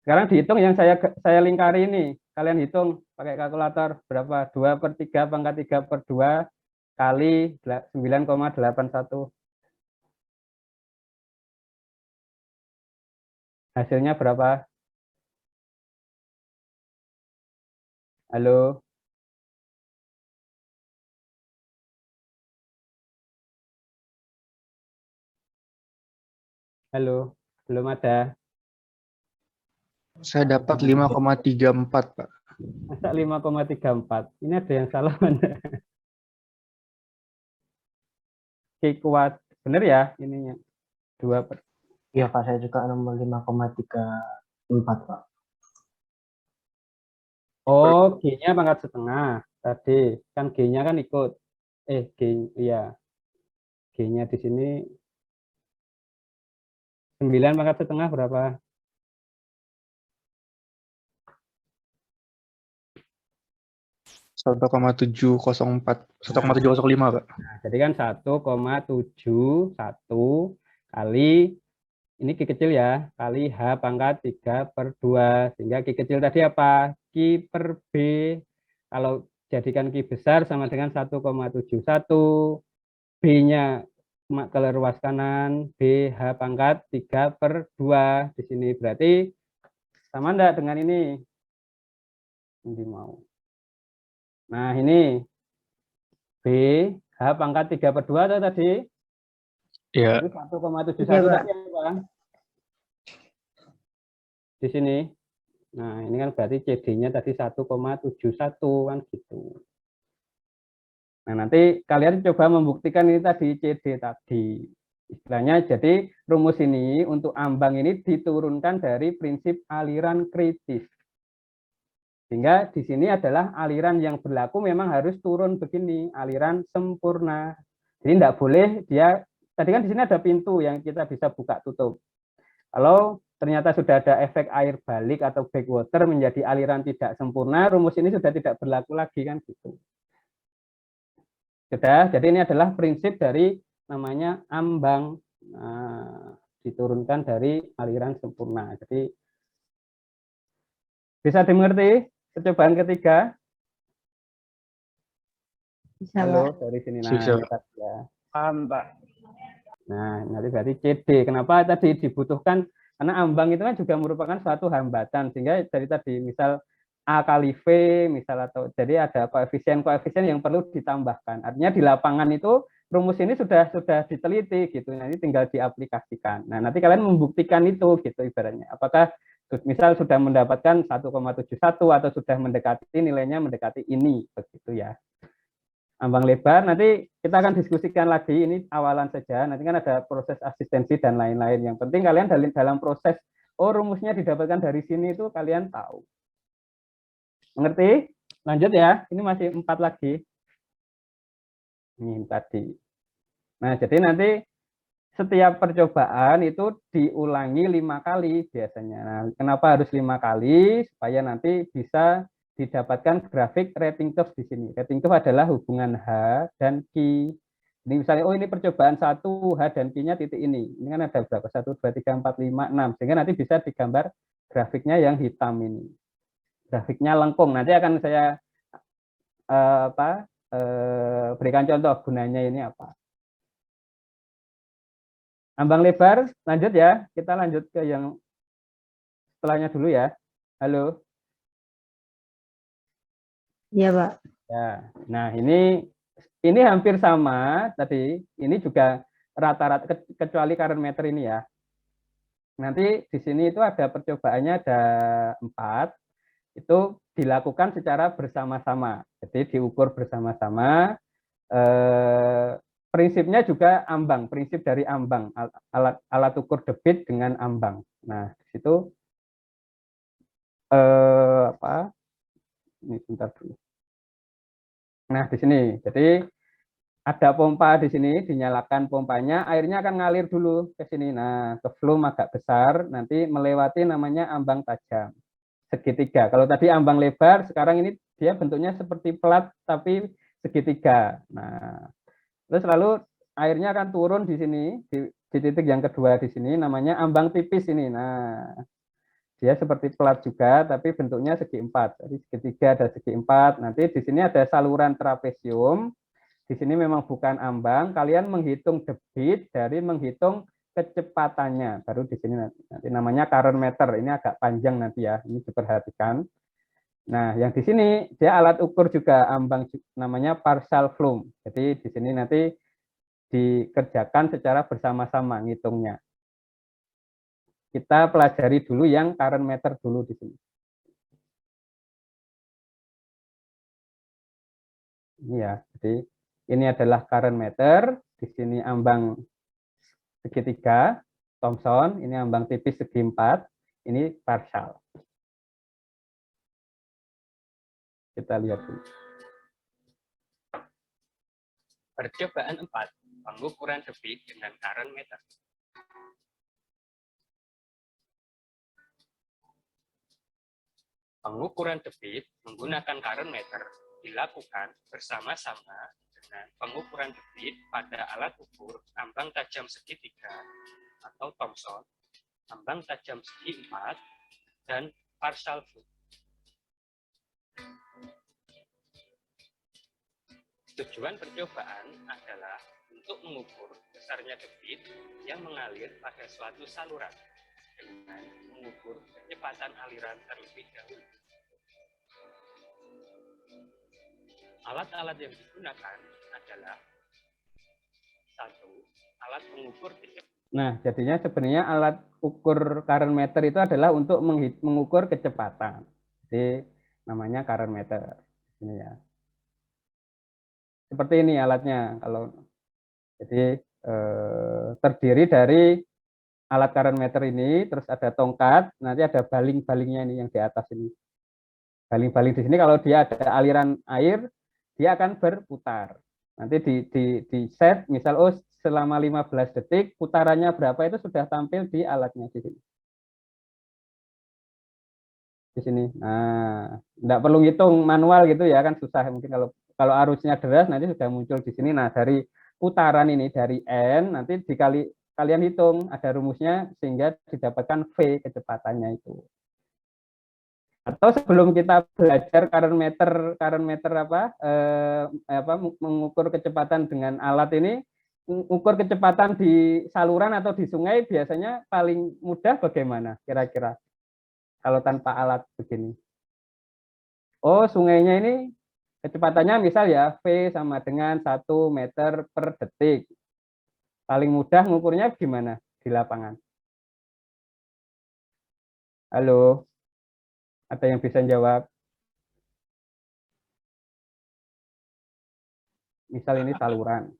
Sekarang dihitung yang saya lingkari ini. Kalian hitung pakai kalkulator berapa? 2/3 pangkat 3/2 kali 9,81. Hasilnya berapa? Halo? Halo, belum ada. Saya dapat 5,34, Pak. Masa 5,34? Ini ada yang salah mana? Oke, kuat. Benar ya ininya. 2 per. Iya Pak, saya juga nomor 5,34 Pak. Oh, G-nya pangkat setengah. Tadi kan G-nya kan ikut. G, iya. G-nya di sini 9 pangkat setengah berapa? 1,704, 1,705, Pak. Nah, jadi kan 1,71 kali, ini Q kecil ya, kali H pangkat 3/2. Sehingga Q kecil tadi apa? Q per B. Kalau jadikan Q besar sama dengan 1,71. B-nya keluar ruas kanan, B H pangkat 3/2. Di sini berarti sama enggak dengan ini? Ini mau. Nah, ini B H pangkat 3/2 atau tadi? Iya. Jadi 1,71 tadi apa? Di sini. Nah, ini kan berarti CD-nya tadi 1,71 kan gitu. Nah, nanti kalian coba membuktikan ini tadi CD tadi. Istilahnya jadi rumus ini untuk ambang ini diturunkan dari prinsip aliran kritis. Sehingga di sini adalah aliran yang berlaku memang harus turun begini, aliran sempurna. Jadi tidak boleh dia, tadi kan di sini ada pintu yang kita bisa buka tutup. Kalau ternyata sudah ada efek air balik atau backwater menjadi aliran tidak sempurna, rumus ini sudah tidak berlaku lagi kan gitu. Sudah, jadi ini adalah prinsip dari namanya ambang, diturunkan dari aliran sempurna. Jadi bisa dimengerti? Percobaan ketiga. Bisa, Halo, dari sini. Nah, Bisa. ya. Paham Pak. Nah, nanti berarti CD. Kenapa tadi dibutuhkan? Karena ambang itu kan juga merupakan suatu hambatan. Sehingga dari tadi, misal A kali V, misal atau jadi ada koefisien-koefisien yang perlu ditambahkan. Artinya di lapangan itu rumus ini sudah diteliti gitu. Nanti tinggal diaplikasikan. Nah, nanti kalian membuktikan itu gitu ibaratnya. Apakah misal sudah mendapatkan 1,71 atau sudah mendekati nilainya mendekati ini begitu ya. Ambang lebar nanti kita akan diskusikan lagi, ini awalan saja, nanti kan ada proses asistensi dan lain-lain. Yang penting kalian dalam proses rumusnya didapatkan dari sini itu kalian tahu. Mengerti? Lanjut ya, ini masih 4 lagi. Ini tadi. Nah, jadi nanti setiap percobaan itu diulangi 5 kali biasanya. Nah, kenapa harus 5 kali? Supaya nanti bisa didapatkan grafik rating curve di sini. Rating curve adalah hubungan H dan Q. Ini misalnya, ini percobaan 1, H dan Q-nya titik ini. Ini kan ada berapa? 1, 2, 3, 4, 5, 6. Sehingga nanti bisa digambar grafiknya yang hitam ini. Grafiknya lengkung. Nanti akan saya berikan contoh gunanya ini apa. Ambang lebar, lanjut ya. Kita lanjut ke yang setelahnya dulu ya. Halo. Iya, Pak. Ya. Nah, ini hampir sama tadi. Ini juga rata-rata kecuali current meter ini ya. Nanti di sini itu ada percobaannya ada 4. Itu dilakukan secara bersama-sama. Jadi diukur bersama-sama. Prinsipnya juga ambang, prinsip dari ambang, alat ukur debit dengan ambang. Nah, di situ ini sebentar dulu. Nah, di sini. Jadi ada pompa di sini, dinyalakan pompanya, airnya akan ngalir dulu ke sini. Nah, ke flum agak besar, nanti melewati namanya ambang tajam. Segitiga. Kalau tadi ambang lebar, sekarang ini dia bentuknya seperti pelat tapi segitiga. Nah, terus lalu airnya akan turun di sini, di titik yang kedua di sini, namanya ambang tipis ini. Nah, dia seperti pelat juga, tapi bentuknya segi 4. Jadi segitiga ada segi 4. Nanti di sini ada saluran trapesium. Di sini memang bukan ambang. Kalian menghitung debit dari menghitung kecepatannya. Baru di sini nanti namanya current meter. Ini agak panjang nanti ya. Ini diperhatikan. Nah, yang di sini dia alat ukur juga ambang namanya partial flum. Jadi di sini nanti dikerjakan secara bersama-sama ngitungnya. kita pelajari dulu yang current meter dulu di sini. Ini ya, jadi ini adalah current meter, di sini ambang segitiga Thomson, ini ambang tipis segi 4, ini partial. Kita lihat dulu. Percobaan 4, pengukuran debit dengan current meter. Pengukuran debit menggunakan current meter dilakukan bersama-sama dengan pengukuran debit pada alat ukur ambang tajam segitiga atau Thomson, ambang tajam segi 4, dan partial flow. Tujuan percobaan adalah untuk mengukur besarnya debit yang mengalir pada suatu saluran dengan mengukur kecepatan aliran terlebih dahulu. Alat-alat yang digunakan adalah 1. Alat pengukur kecepatan. Nah, jadinya sebenarnya alat ukur current meter itu adalah untuk mengukur kecepatan. Jadi namanya current meter. Ini ya. Seperti ini alatnya. Kalau jadi terdiri dari alat current meter ini, terus ada tongkat, nanti ada baling-balingnya ini yang di atas ini. Baling-baling di sini kalau dia ada aliran air, dia akan berputar. Nanti di set, misal selama 15 detik, putarannya berapa itu sudah tampil di alatnya di sini. Di sini. Nah, enggak perlu ngitung manual gitu ya, kan susah. Mungkin kalau arusnya deras nanti sudah muncul di sini. Nah, dari putaran ini, dari N, nanti kalian hitung, ada rumusnya sehingga didapatkan V kecepatannya itu. Atau sebelum kita belajar current meter mengukur kecepatan dengan alat ini, mengukur kecepatan di saluran atau di sungai biasanya paling mudah bagaimana kira-kira kalau tanpa alat begini? Oh, sungainya ini kecepatannya misal ya V sama dengan 1 meter per detik. Paling mudah mengukurnya gimana di lapangan? Halo? Ada yang bisa jawab? Misal ini saluran.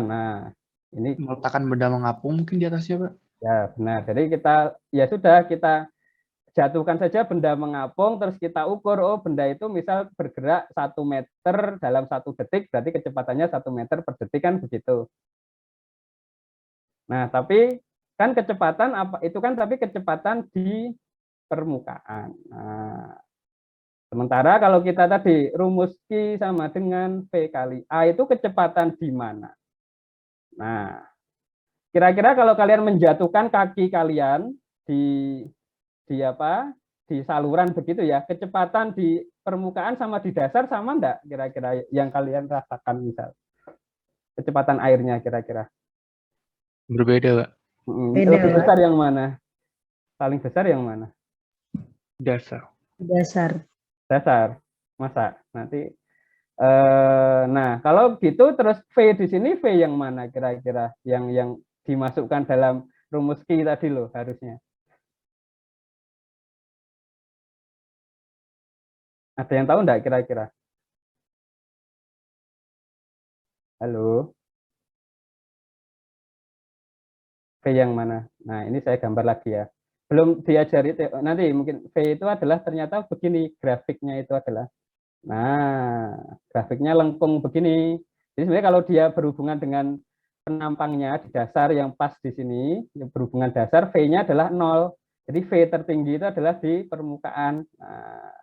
Nah ini Meletakkan benda mengapung mungkin di atasnya, Pak. ya benar. Jadi kita jatuhkan saja benda mengapung, terus kita ukur, oh benda itu misal bergerak 1 meter dalam 1 detik, berarti kecepatannya 1 meter per detik kan begitu. Nah tapi kan kecepatan apa itu kan tapi kecepatan di permukaan. Nah, sementara kalau kita tadi rumus Q sama dengan V kali A itu kecepatan di mana? Nah, kira-kira kalau kalian menjatuhkan kaki kalian di saluran begitu ya, kecepatan di permukaan sama di dasar sama enggak kira-kira yang kalian rasakan misal? Kecepatan airnya kira-kira? Berbeda, Pak. Lebih besar yang mana? Paling besar yang mana? Dasar. Dasar. Masa? Nanti nah, kalau gitu terus V di sini V yang mana kira-kira yang dimasukkan dalam rumus Q tadi loh harusnya. Ada yang tahu enggak kira-kira? Halo? V yang mana? Nah, ini saya gambar lagi ya. Belum diajari, nanti mungkin V itu adalah ternyata begini, grafiknya itu adalah. Nah, grafiknya lengkung begini. Jadi sebenarnya kalau dia berhubungan dengan penampangnya di dasar yang pas di sini, yang berhubungan dasar, V-nya adalah 0. Jadi V tertinggi itu adalah di permukaan. Nah,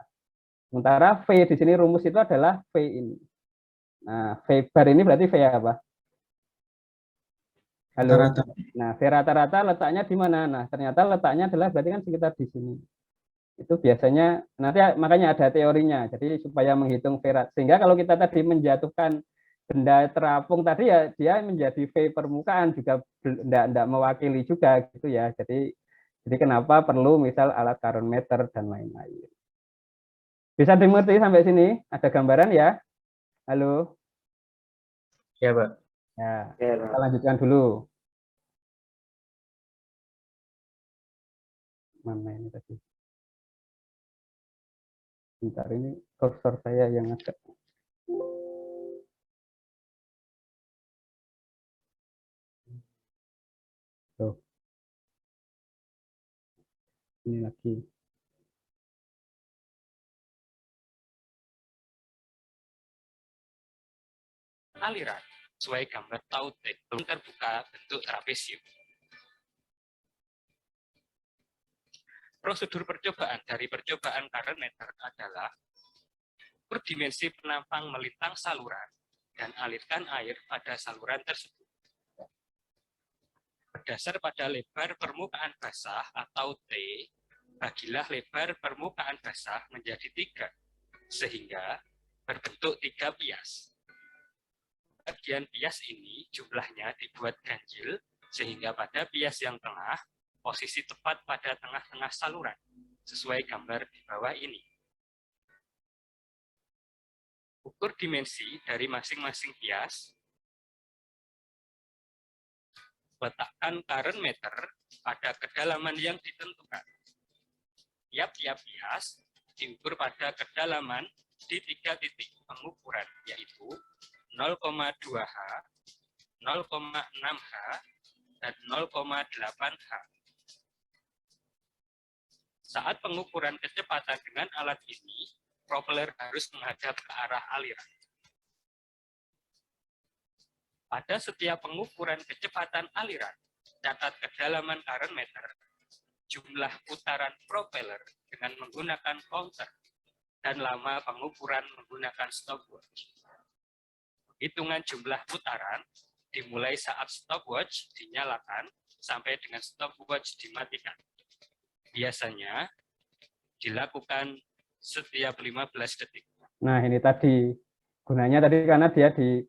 sementara V di sini rumus itu adalah V ini. Nah, V bar ini berarti V apa? Halo. Rata-rata. Nah, V rata-rata letaknya di mana? Nah, ternyata letaknya adalah berarti kan sekitar di sini. Itu biasanya nanti makanya ada teorinya. Jadi supaya menghitung V rata. Sehingga kalau kita tadi menjatuhkan benda terapung tadi ya dia menjadi V permukaan juga enggak mewakili juga gitu ya. Jadi kenapa perlu misal alat current meter dan lain-lain. Bisa dimengerti sampai sini? Ada gambaran ya? Halo? Ya, Pak. Ya, kita lanjutkan dulu. mana ini tadi? Bentar, ini kursor saya yang agak tuh. Ini lagi. Aliran sesuai gambar tautek belum terbuka bentuk trapesium. Prosedur percobaan dari percobaan current meter adalah ukur dimensi penampang melintang saluran dan alirkan air pada saluran tersebut. Berdasar pada lebar permukaan basah atau T, bagilah lebar permukaan basah menjadi 3, sehingga berbentuk 3 pias. Bagian pias ini jumlahnya dibuat ganjil, sehingga pada pias yang tengah, posisi tepat pada tengah-tengah saluran, sesuai gambar di bawah ini. Ukur dimensi dari masing-masing pias. Letakkan current meter pada kedalaman yang ditentukan. Tiap-tiap pias diukur pada kedalaman di 3 titik pengukuran, yaitu 0,2H, 0,6H, dan 0,8H. Saat pengukuran kecepatan dengan alat ini, propeller harus menghadap ke arah aliran. Pada setiap pengukuran kecepatan aliran, catat kedalaman current meter, jumlah putaran propeller dengan menggunakan counter, dan lama pengukuran menggunakan stopwatch. Hitungan jumlah putaran dimulai saat stopwatch dinyalakan sampai dengan stopwatch dimatikan. Biasanya dilakukan setiap 15 detik. Nah, ini tadi gunanya tadi karena dia di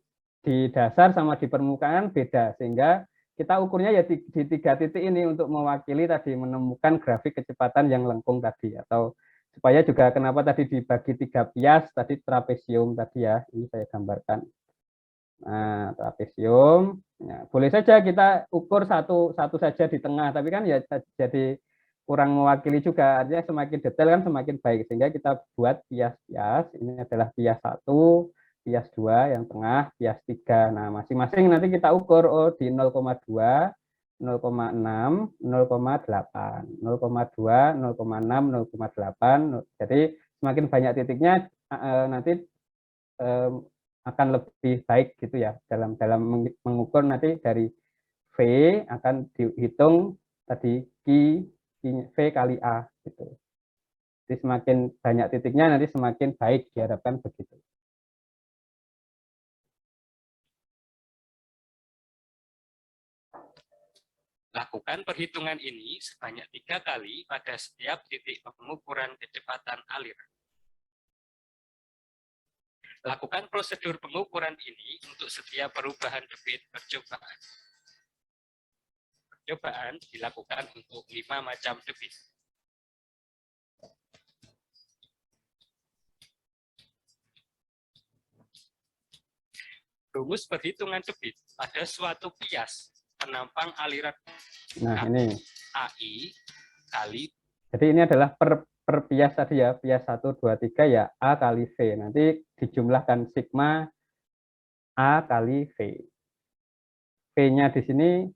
dasar sama di permukaan beda, sehingga kita ukurnya ya di 3 titik ini untuk mewakili tadi menemukan grafik kecepatan yang lengkung tadi, atau supaya juga kenapa tadi dibagi 3 pias tadi trapesium tadi ya, ini saya gambarkan. Nah, trapesium, ya, boleh saja kita ukur satu saja di tengah, tapi kan ya jadi kurang mewakili juga, artinya semakin detail kan semakin baik, sehingga kita buat pias-pias. Ini adalah pias 1, pias 2 yang tengah, pias 3. Nah, masing-masing nanti kita ukur di 0,2, 0,6, 0,8, 0,2, 0,6, 0,8. Jadi semakin banyak titiknya nanti akan lebih baik gitu ya dalam mengukur. Nanti dari V akan dihitung tadi V kali A gitu. Jadi semakin banyak titiknya nanti semakin baik, diharapkan begitu. Lakukan perhitungan ini sebanyak 3 kali pada setiap titik pengukuran kecepatan aliran. Lakukan prosedur pengukuran ini untuk setiap perubahan debit percobaan. Percobaan dilakukan untuk 5 macam debit. Rumus perhitungan debit pada suatu pias penampang aliran. Nah, ini AI kali. Jadi ini adalah per pias tadi ya, pias 1, 2, 3 ya A kali V. Nanti dijumlahkan sigma A kali V. V-nya di sini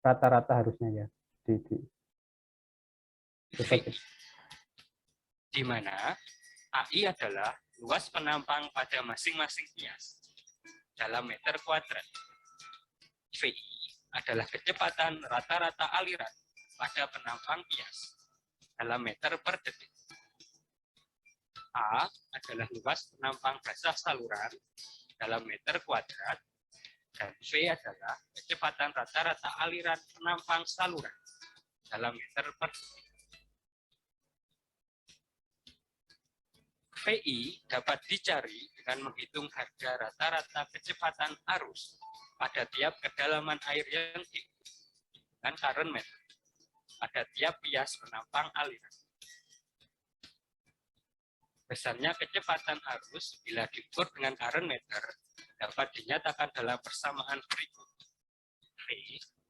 rata-rata harusnya ya. Di mana AI adalah luas penampang pada masing-masing pias dalam meter kuadrat. VI adalah kecepatan rata-rata aliran pada penampang pias dalam meter per detik. A adalah luas penampang basah saluran dalam meter kuadrat, dan V adalah kecepatan rata-rata aliran penampang saluran dalam meter per detik. VI dapat dicari dengan menghitung harga rata-rata kecepatan arus pada tiap kedalaman air yang diukur dengan current meter pada tiap pias penampang aliran. Besarnya kecepatan arus bila diukur dengan current meter dapat dinyatakan dalam persamaan berikut. V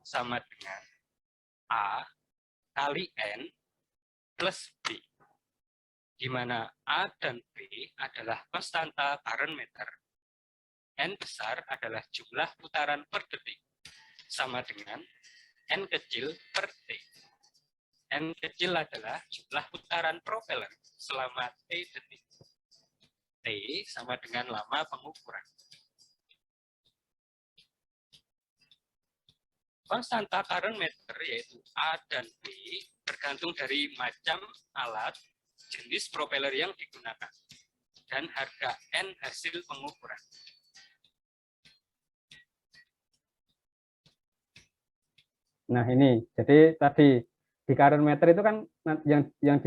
sama dengan A kali N plus B, di mana A dan B adalah konstanta current meter. N besar adalah jumlah putaran per detik, sama dengan N kecil per T. N kecil adalah jumlah putaran propeller selama T detik. T sama dengan lama pengukuran. Konstanta current meter yaitu A dan B tergantung dari macam alat, jenis propeller yang digunakan, dan harga N hasil pengukuran. Nah ini, jadi tadi di current meter itu kan yang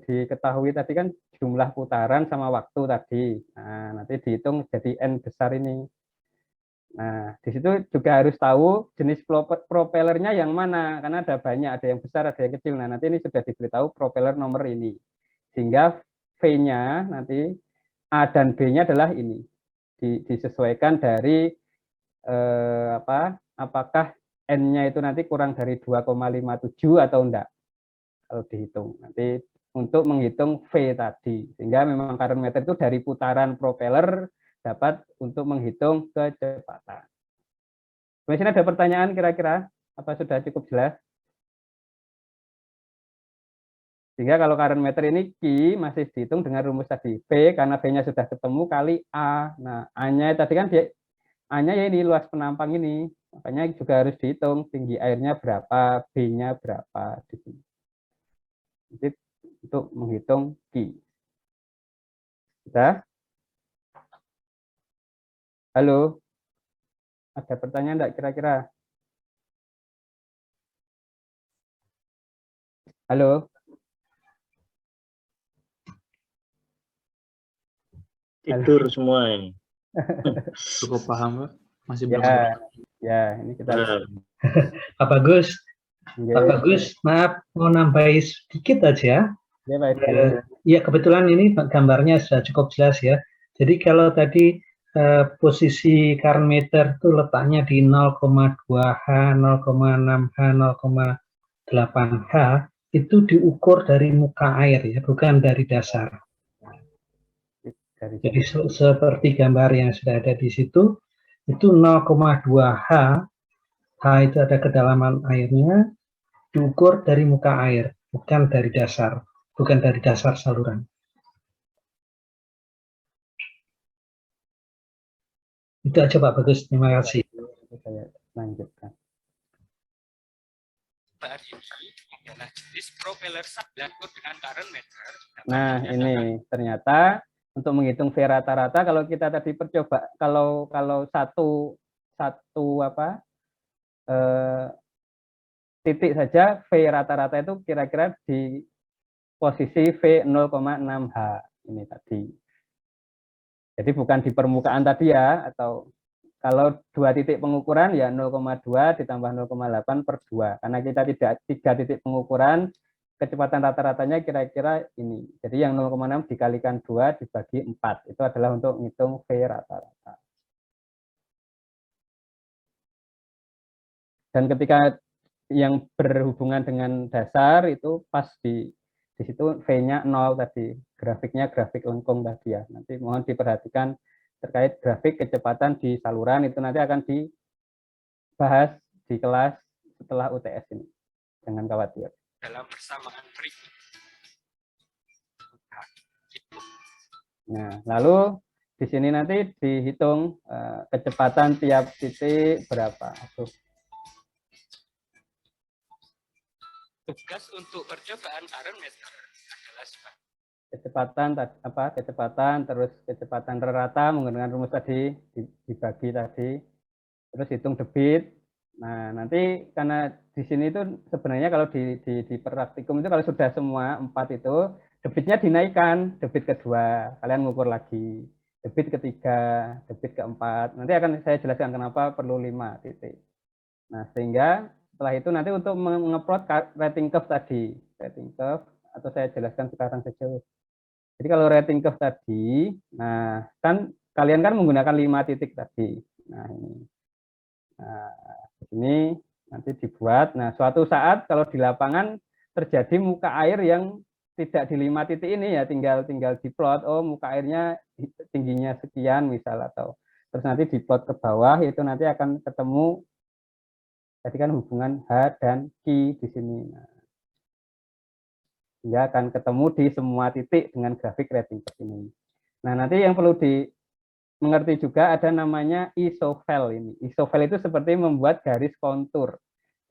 diketahui tadi kan jumlah putaran sama waktu tadi. Nah, nanti dihitung jadi N besar ini. Nah, di situ juga harus tahu jenis propellernya yang mana, karena ada banyak, ada yang besar, ada yang kecil. Nah, nanti ini sudah diberitahu propeller nomor ini. Sehingga V-nya nanti A dan B-nya adalah ini. Disesuaikan dari apakah N-nya itu nanti kurang dari 2,57 atau enggak. Kalau dihitung. Nanti untuk menghitung V tadi. Sehingga memang current meter itu dari putaran propeller dapat untuk menghitung kecepatan. Kemudian ada pertanyaan kira-kira? Apa sudah cukup jelas? Sehingga kalau current meter ini Q masih dihitung dengan rumus tadi. V karena V-nya sudah ketemu kali A. Nah, A-nya tadi kan A-nya ya ini luas penampang ini. Makanya juga harus dihitung tinggi airnya berapa, B-nya berapa di sini. Jadi untuk menghitung Q. Sudah? Halo? Ada pertanyaan enggak kira-kira? Halo? Tidur semua ini. Cukup paham, Pak. Masih belum. Ya, ini kita Pak Bagus, ya, Pak Bagus, maaf mau nambahin sedikit aja. ya, Pak Ibu. Ya kebetulan ini gambarnya sudah cukup jelas ya. Jadi kalau tadi posisi current meter itu letaknya di 0,2H, 0,6H, 0,8H itu diukur dari muka air ya, bukan dari dasar. Jadi seperti gambar yang sudah ada di situ, itu 0,2H, H itu ada kedalaman airnya, diukur dari muka air, bukan dari dasar, bukan dari dasar saluran. Itu aja Pak Bagus, terima kasih. Saya lanjutkan. Ini adalah jenis propeller diatur dengan current meter. Nah, ini ternyata untuk menghitung V rata-rata kalau kita tadi percoba kalau satu titik saja V rata-rata itu kira-kira di posisi V 0,6H ini tadi. Jadi bukan di permukaan tadi ya, atau kalau 2 titik pengukuran ya 0,2 ditambah 0,8 per 2. Karena kita tidak 3 titik pengukuran, kecepatan rata-ratanya kira-kira ini. Jadi yang 0,6 dikalikan 2 dibagi 4. Itu adalah untuk menghitung V rata-rata. Dan ketika yang berhubungan dengan dasar itu pas di situ V-nya 0 tadi. Grafiknya grafik lengkung tadi ya. Nanti mohon diperhatikan terkait grafik kecepatan di saluran itu nanti akan dibahas di kelas setelah UTS ini. Jangan khawatir. Dalam persamaan berikut. Nah, lalu di sini nanti dihitung kecepatan tiap titik berapa. Tugas untuk percobaan current meter adalah kecepatan terus kecepatan rata menggunakan rumus tadi dibagi tadi, terus hitung debit. Nah, nanti karena di sini itu sebenarnya kalau di praktikum itu kalau sudah semua 4 itu debitnya dinaikkan, debit kedua kalian ngukur lagi, debit ketiga, debit keempat. Nanti akan saya jelaskan kenapa perlu 5 titik. Nah, sehingga setelah itu nanti untuk mengeplot rating curve tadi, rating curve atau saya jelaskan sekarang saja. Jadi kalau rating curve tadi, nah kan kalian kan menggunakan 5 titik tadi. Nah ini, nah, ini Nanti dibuat. Nah, suatu saat kalau di lapangan terjadi muka air yang tidak di 5 titik ini ya, tinggal diplot. Oh, muka airnya tingginya sekian misal, atau terus nanti diplot ke bawah, itu nanti akan ketemu tadi kan hubungan H dan Q di sini. Nah, sehingga akan ketemu di semua titik dengan grafik rating ini. Nah, nanti yang perlu dimengerti juga ada namanya isovel ini. Isovel itu seperti membuat garis kontur.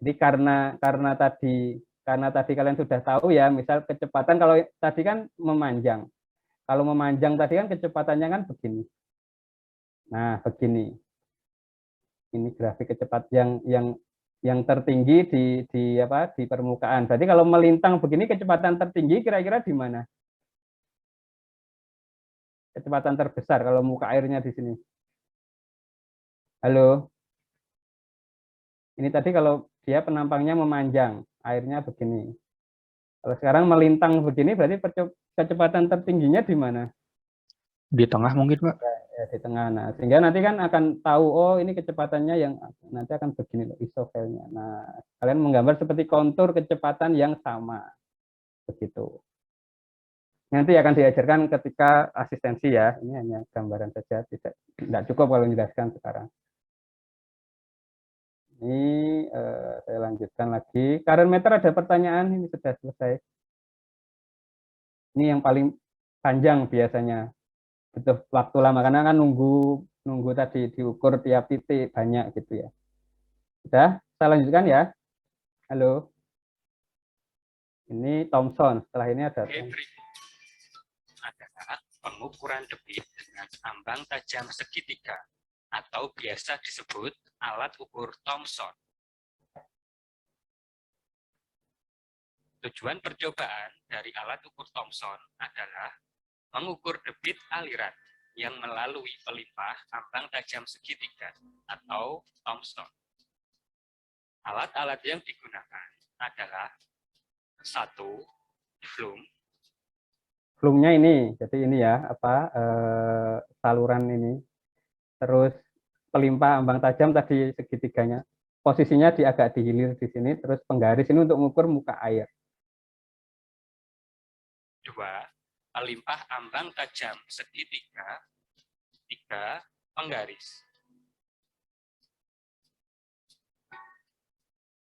Jadi karena tadi kalian sudah tahu ya, misal kecepatan kalau tadi kan memanjang. Kalau memanjang tadi kan kecepatannya kan begini. Nah, begini. Ini grafik kecepatan yang tertinggi di permukaan. Berarti kalau melintang begini kecepatan tertinggi kira-kira di mana? Kecepatan terbesar kalau muka airnya di sini. Halo. Ini tadi kalau dia penampangnya memanjang, airnya begini. Kalau sekarang melintang begini berarti kecepatan tertingginya di mana? Di tengah mungkin, Pak. Ya, di tengah. Nah, sehingga nanti kan akan tahu, oh ini kecepatannya yang nanti akan begini loh, isovelnya. Nah, kalian menggambar seperti kontur kecepatan yang sama. Begitu. Nanti akan diajarkan ketika asistensi ya. Ini hanya gambaran saja, tidak cukup kalau menjelaskan sekarang. Ini saya lanjutkan lagi. Current meter ada pertanyaan, ini sudah selesai. Ini yang paling panjang biasanya. Butuh waktu lama karena kan nunggu tadi diukur tiap titik banyak gitu ya. Sudah, saya lanjutkan ya. Halo. Ini Thomson. Setelah ini ada adalah pengukuran debit dengan ambang tajam segitiga atau biasa disebut alat ukur Thomson. Tujuan percobaan dari alat ukur Thomson adalah mengukur debit aliran yang melalui pelimpah ambang tajam segitiga atau Thomson. Alat-alat yang digunakan adalah 1. Flume. Flume-nya ini, jadi ini ya, saluran ini. Terus pelimpah ambang tajam tadi segitiganya. Posisinya agak dihilir di sini, terus penggaris ini untuk mengukur muka air. 2. Pelimpah ambang tajam segitiga. 3. Penggaris.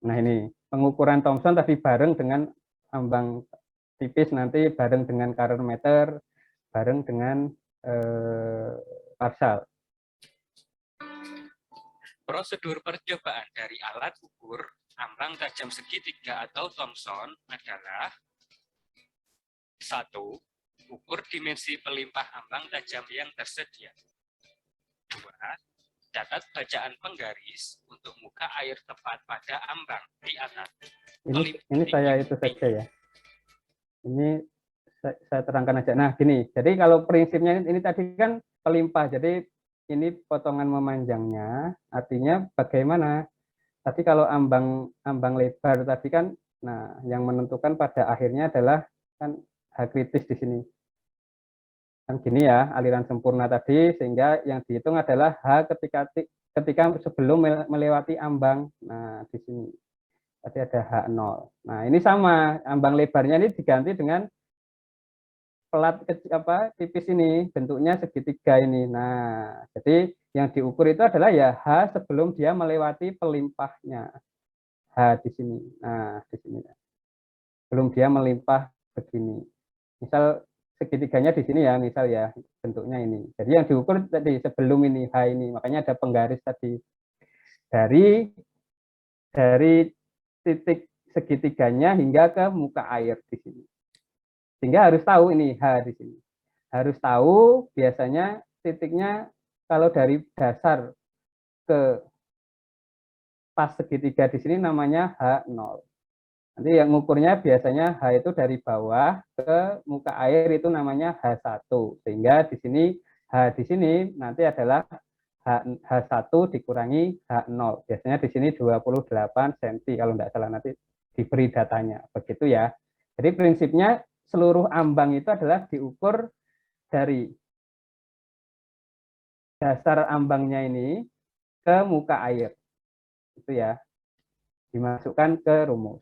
Nah ini, pengukuran Thomson tadi bareng dengan ambang tipis, nanti bareng dengan current meter, bareng dengan parsal. Prosedur percobaan dari alat ukur ambang tajam segitiga atau Thomson adalah 1. Ukur dimensi pelimpah ambang tajam yang tersedia. 2. Catat bacaan penggaris untuk muka air tepat pada ambang di atas. Ini saya itu saja ya. Ini saya terangkan aja. Nah gini, jadi kalau prinsipnya ini tadi kan pelimpah, jadi ini potongan memanjangnya, artinya bagaimana? Tadi kalau ambang lebar tadi kan, nah yang menentukan pada akhirnya adalah kan H kritis di sini. Kan gini ya, aliran sempurna tadi, sehingga yang dihitung adalah H ketika sebelum melewati ambang. Nah, di sini. Tadi ada H0. Nah, ini sama, ambang lebarnya ini diganti dengan pelat tipis ini, bentuknya segitiga ini. Nah, jadi yang diukur itu adalah ya H sebelum dia melewati pelimpahnya. H di sini. Nah, di sini. Belum dia melimpah begini. Misal segitiganya di sini ya, misal ya, bentuknya ini. Jadi yang diukur tadi sebelum ini, H ini. Makanya ada penggaris tadi. Dari titik segitiganya hingga ke muka air di sini. Sehingga harus tahu ini H di sini. Harus tahu biasanya titiknya kalau dari dasar ke pas segitiga di sini namanya H0. Nanti yang ngukurnya biasanya H itu dari bawah ke muka air itu namanya H1. Sehingga di sini H di sini nanti adalah H1 dikurangi H0. Biasanya di sini 28 cm kalau tidak salah, nanti diberi datanya. Begitu ya. Jadi prinsipnya seluruh ambang itu adalah diukur dari dasar ambangnya ini ke muka air. Itu ya. dimasukkan ke rumus.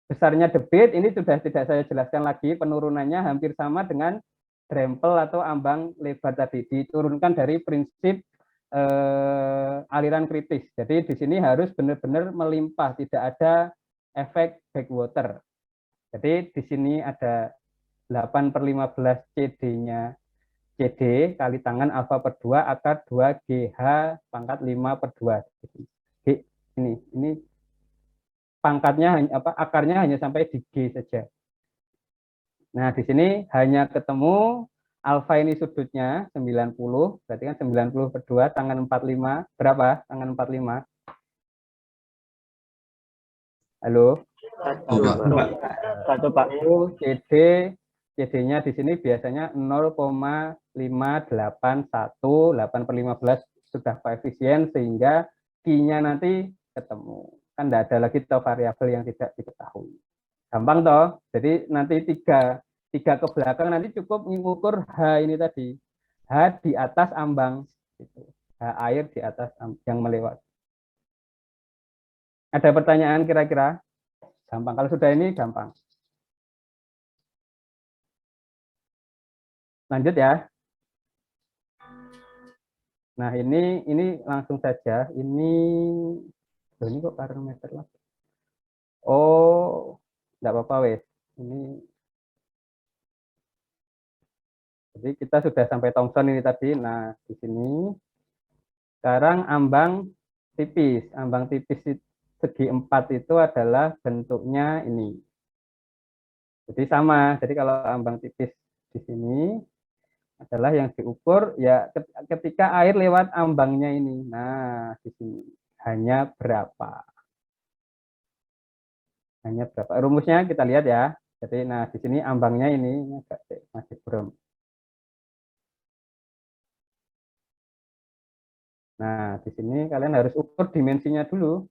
Besarnya debit ini sudah tidak saya jelaskan lagi, penurunannya hampir sama dengan drempel atau ambang lebar tadi, diturunkan dari prinsip aliran kritis. Jadi di sini harus benar-benar melimpah, tidak ada efek backwater. Jadi di sini ada 8/15 CD-nya CD kali tangan alfa per 2 akar 2 GH pangkat 5/2. Ini pangkatnya akarnya hanya sampai di G saja. Nah, di sini hanya ketemu alfa ini sudutnya 90, berarti kan 90/2 tangan 45 berapa? Tangan 45. Halo. Satu, Pak. CD-nya di sini biasanya 0,581, 8/15 sudah koefisien sehingga Q-nya nanti ketemu. Kan tidak ada lagi toh variabel yang tidak diketahui. Gampang toh. Jadi nanti tiga ke belakang nanti cukup mengukur H ini tadi. H di atas ambang. H air di atas yang melewati. Ada pertanyaan kira-kira? Gampang. Kalau sudah ini gampang. Lanjut ya. Nah, ini langsung saja. Ini kok parameter lagi. Oh, enggak apa-apa wes. Jadi kita sudah sampai Thomson ini tadi. Nah, di sini sekarang ambang tipis. Ambang tipis segi 4 itu adalah bentuknya ini. Jadi sama. Jadi kalau ambang tipis di sini adalah yang diukur ya ketika air lewat ambangnya ini. Nah, di sini hanya berapa? Hanya berapa? Rumusnya kita lihat ya. Jadi nah di sini ambangnya ini masih buram. Nah, di sini kalian harus ukur dimensinya dulu.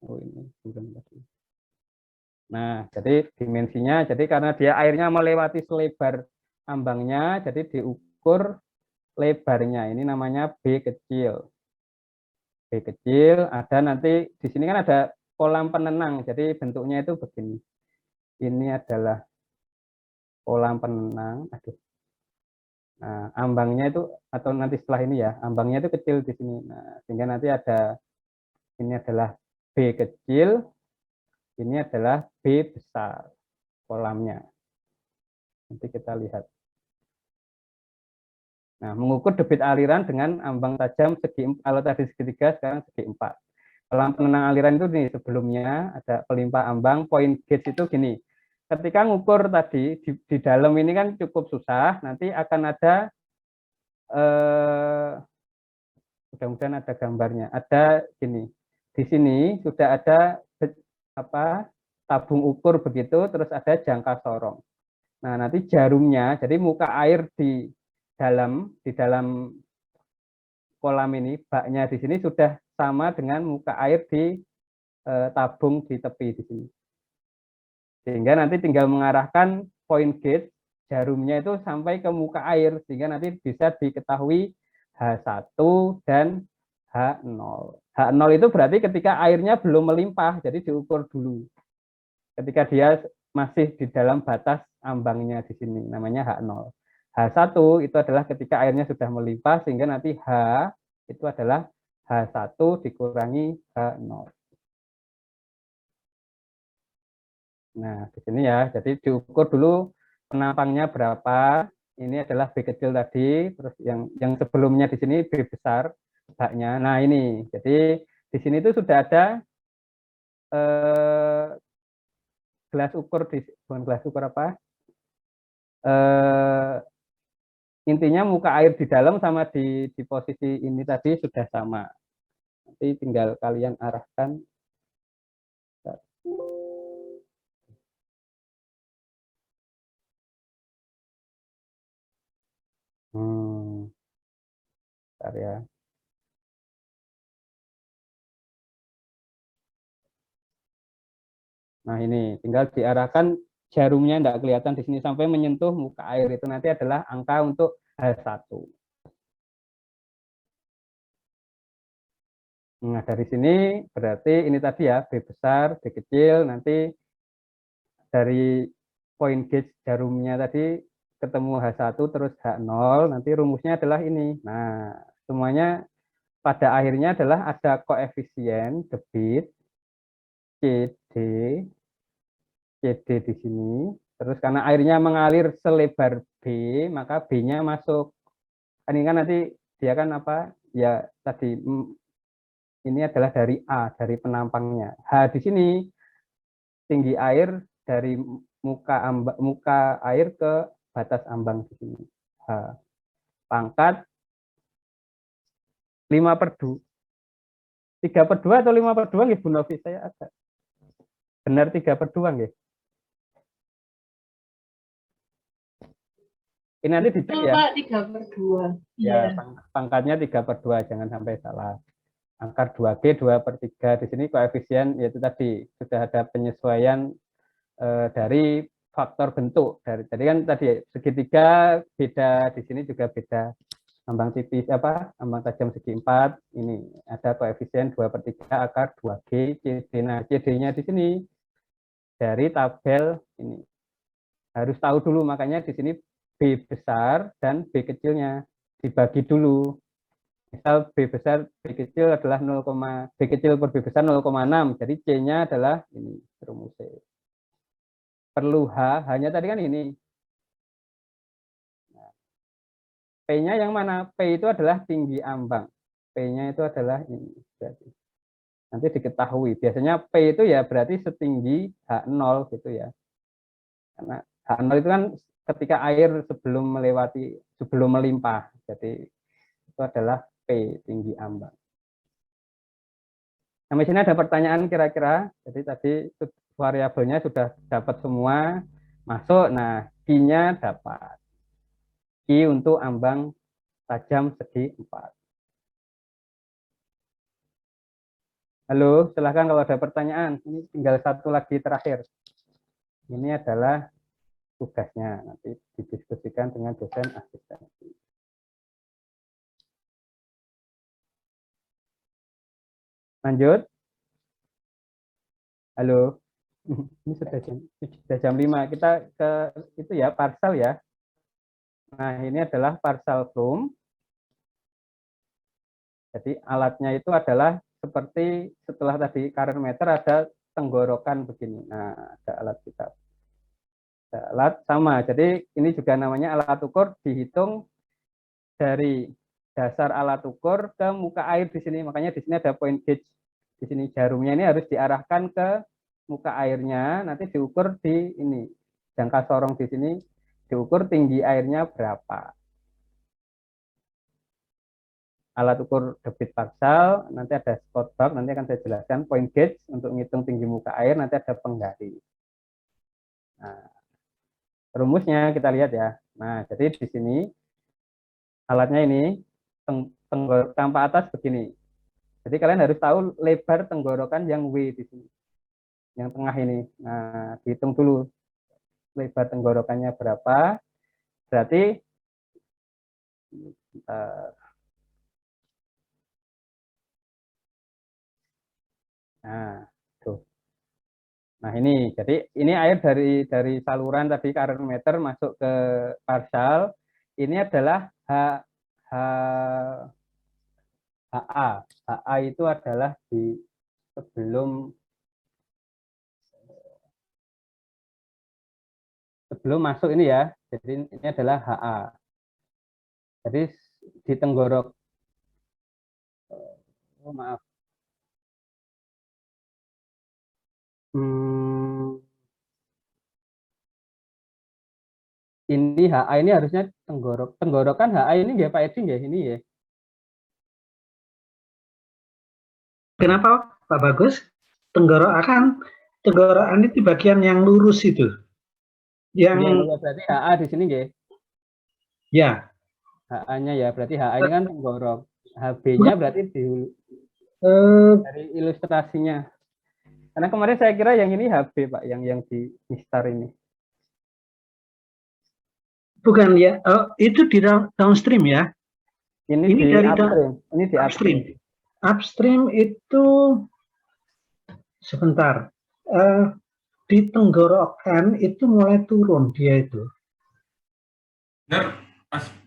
Oh, ini buram tadi. Nah, jadi dimensinya, jadi karena dia airnya melewati selebar ambangnya, jadi diukur lebarnya. Ini namanya B kecil. B kecil, ada nanti di sini kan ada kolam penenang, jadi bentuknya itu begini. Ini adalah kolam penenang. Aduh. Nah, ambangnya itu atau nanti setelah ini ya, ambangnya itu kecil di sini. Nah, sehingga nanti ada ini adalah B kecil, ini adalah B besar kolamnya. Nanti kita lihat. Nah, mengukur debit aliran dengan ambang tajam segi, kalau tadi segitiga, sekarang segi 4. Kolam penenang aliran itu nih sebelumnya ada pelimpah ambang, point gauge itu gini. Ketika ngukur tadi di dalam ini kan cukup susah, nanti akan ada mudah-mudahan ada gambarnya. Ada gini. Di sini sudah ada tabung ukur begitu, terus ada jangka sorong. Nah, nanti jarumnya, jadi muka air di dalam kolam ini, baknya di sini sudah sama dengan muka air di tabung di tepi di sini. Sehingga nanti tinggal mengarahkan point gauge jarumnya itu sampai ke muka air, sehingga nanti bisa diketahui H1 dan H0. H0 itu berarti ketika airnya belum melimpah, jadi diukur dulu. Ketika dia masih di dalam batas ambangnya di sini, namanya H0. H1 itu adalah ketika airnya sudah melimpah, sehingga nanti H itu adalah H1 dikurangi H0. Nah, di sini ya, jadi diukur dulu penampangnya berapa. Ini adalah B kecil tadi, terus yang sebelumnya di sini B besar baknya. Nah, ini. Jadi di sini itu sudah ada gelas ukur bukan gelas ukur apa? Intinya muka air di dalam sama di posisi ini tadi sudah sama. Nanti tinggal kalian arahkan. Bentar ya. Nah, ini tinggal diarahkan jarumnya tidak kelihatan di sini sampai menyentuh muka air, itu nanti adalah angka untuk H1. Nah, dari sini berarti ini tadi ya, B besar, B kecil, nanti dari point gauge jarumnya tadi ketemu H1 terus H0, nanti rumusnya adalah ini. Nah, semuanya pada akhirnya adalah ada koefisien debit CD, CD di sini. Terus karena airnya mengalir selebar B, maka B-nya masuk. Ini kan nanti dia kan apa? Ya tadi ini adalah dari A, dari penampangnya. H di sini tinggi air dari muka air ke batas ambang di sini. H. Pangkat 5/2. 3/2 atau 5/2 nggih Bu Novi? Saya agak benar 3/2 nggih. Ini nanti dicek ya. Pak, 3/2. Ya, pangkatnya 3/2, jangan sampai salah. Angka 2G 2/3. Di sini koefisien yaitu tadi sudah ada penyesuaian dari faktor bentuk. Jadi kan tadi segitiga beda, di sini juga beda. Ambang tipis ambang tajam segi 4, ini ada koefisien 2/3 akar 2G CD. Nah, CD-nya di sini dari tabel ini. Harus tahu dulu, makanya di sini B besar dan B kecilnya dibagi dulu. Misal B besar, B kecil adalah 0, B kecil per B besar 0,6. Jadi C-nya adalah ini rumusnya. Perlu H-nya tadi kan ini. Nah, P-nya yang mana? P itu adalah tinggi ambang. P-nya itu adalah ini. Berarti. Nanti diketahui. Biasanya P itu ya berarti setinggi H0 gitu ya. Karena H0 itu kan ketika air sebelum melimpah. Jadi itu adalah P, tinggi ambang. Nah, di sini ada pertanyaan kira-kira. Jadi tadi variabelnya sudah dapat semua, masuk. Nah, Q-nya dapat. Q untuk ambang tajam segi 4. Halo, silahkan kalau ada pertanyaan. Ini tinggal satu lagi terakhir. Ini adalah tugasnya, nanti didiskusikan dengan dosen asistensi. Lanjut. Halo. Ini sudah jam 5. Kita ke itu ya, parsal ya. Nah, ini adalah parsal room. Jadi alatnya itu adalah seperti setelah tadi current meter ada tenggorokan begini. Nah, ada alat kita. Alat sama, jadi ini juga namanya alat ukur, dihitung dari dasar alat ukur ke muka air di sini. Makanya di sini ada point gauge. Di sini jarumnya ini harus diarahkan ke muka airnya, nanti diukur di ini. Jangka sorong di sini diukur tinggi airnya berapa. Alat ukur debit parsal, nanti ada spot box, nanti akan saya jelaskan. Point gauge untuk menghitung tinggi muka air, nanti ada penggali. Nah, rumusnya kita lihat ya. Nah, jadi di sini alatnya ini tampak atas begini. Jadi kalian harus tahu lebar tenggorokan yang W di sini. Yang tengah ini. Nah, dihitung dulu lebar tenggorokannya berapa. Berarti nah, tuh. Nah, ini jadi ini air dari saluran tadi current meter masuk ke parsal. Ini adalah HA. HA itu adalah di sebelum masuk ini ya. Jadi ini adalah HA. Jadi di tenggorok maaf. Ini HA ini harusnya tenggorokan HA ini nggak Pak Edi nggak ini ya? Kenapa Pak Bagus? Tenggorokan itu bagian yang lurus itu. Yang berarti HA di sini nggak? Ya. HA-nya ya, berarti HA ini kan tenggorok. HB-nya berarti dari ilustrasinya. Karena kemarin saya kira yang ini HB Pak, yang di Mister ini. Bukan ya, itu di downstream ya. Ini di dari upstream. Ini di upstream. Upstream itu sebentar. Di tenggorokan itu mulai turun dia itu. Benar,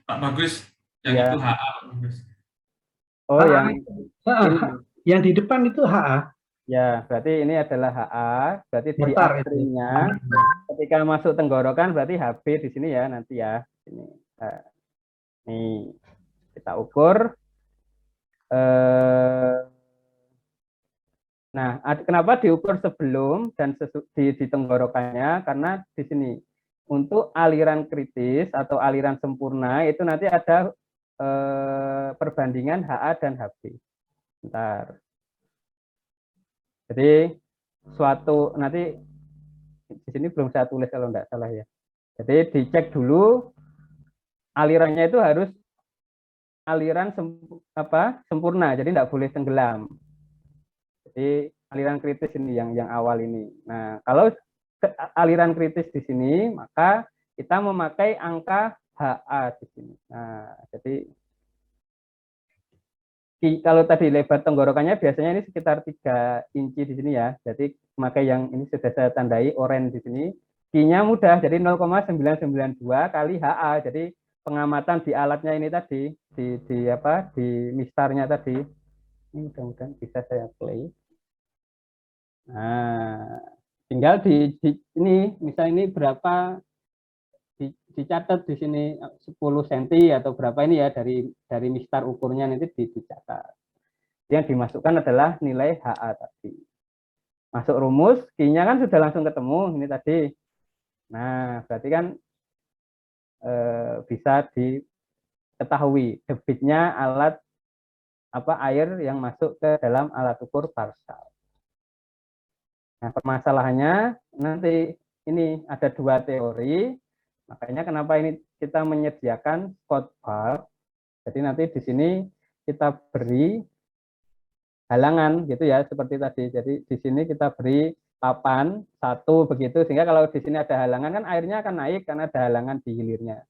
Pak Bagus. Yang Ya. itu HA, Pak Bagus. Oh, yang ini. Yang di depan itu HA. Ya, berarti ini adalah HA, berarti di Motor itu. upstream-nya ketika masuk tenggorokan berarti HB di sini ya nanti ya. Ini. Nih, kita ukur. Nah, kenapa diukur sebelum dan di tenggorokannya? Karena di sini untuk aliran kritis atau aliran sempurna itu nanti ada perbandingan HA dan HB. Bentar. Jadi suatu nanti di sini belum saya tulis kalau enggak salah ya. Jadi dicek dulu alirannya itu harus aliran sempurna, jadi enggak boleh tenggelam. Jadi aliran kritis ini yang awal ini. Nah, kalau aliran kritis di sini, maka kita memakai angka HA di sini. Nah, jadi kalau tadi lebar tenggorokannya biasanya ini sekitar 3 inci di sini ya. Jadi memakai yang ini sudah saya tandai oranye di sini. Q-nya mudah, jadi 0,992 kali HA. Jadi pengamatan di alatnya ini tadi di mistarnya tadi. Ini mudah-mudahan bisa saya play. Nah, tinggal di ini misalnya ini berapa dicatat di sini 10 cm atau berapa ini ya dari mistar ukurnya nanti dicatat. Yang dimasukkan adalah nilai HA tadi. Masuk rumus, Q-nya kan sudah langsung ketemu ini tadi. Nah, berarti kan bisa diketahui debitnya air yang masuk ke dalam alat ukur parsal. Nah, permasalahannya nanti ini ada 2 teori. Makanya kenapa ini kita menyediakan Scott valve. Jadi nanti di sini kita beri halangan gitu ya seperti tadi. Jadi di sini kita beri papan 1 begitu sehingga kalau di sini ada halangan kan airnya akan naik karena ada halangan di hilirnya.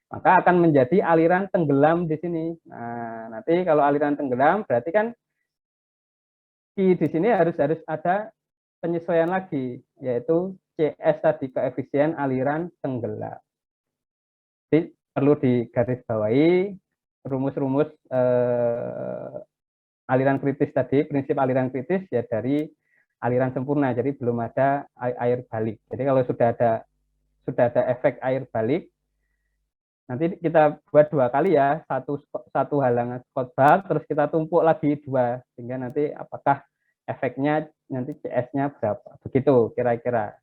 Maka akan menjadi aliran tenggelam di sini. Nah, nanti kalau aliran tenggelam berarti kan di sini harus ada penyesuaian lagi yaitu CS tadi koefisien aliran tenggelam. Jadi perlu digarisbawahi rumus-rumus aliran kritis tadi, prinsip aliran kritis ya dari aliran sempurna. Jadi belum ada air balik. Jadi kalau sudah ada efek air balik, nanti kita buat 2 kali ya, satu halangan Scott valve, terus kita tumpuk lagi 2 sehingga nanti apakah efeknya nanti CS-nya berapa. Begitu kira-kira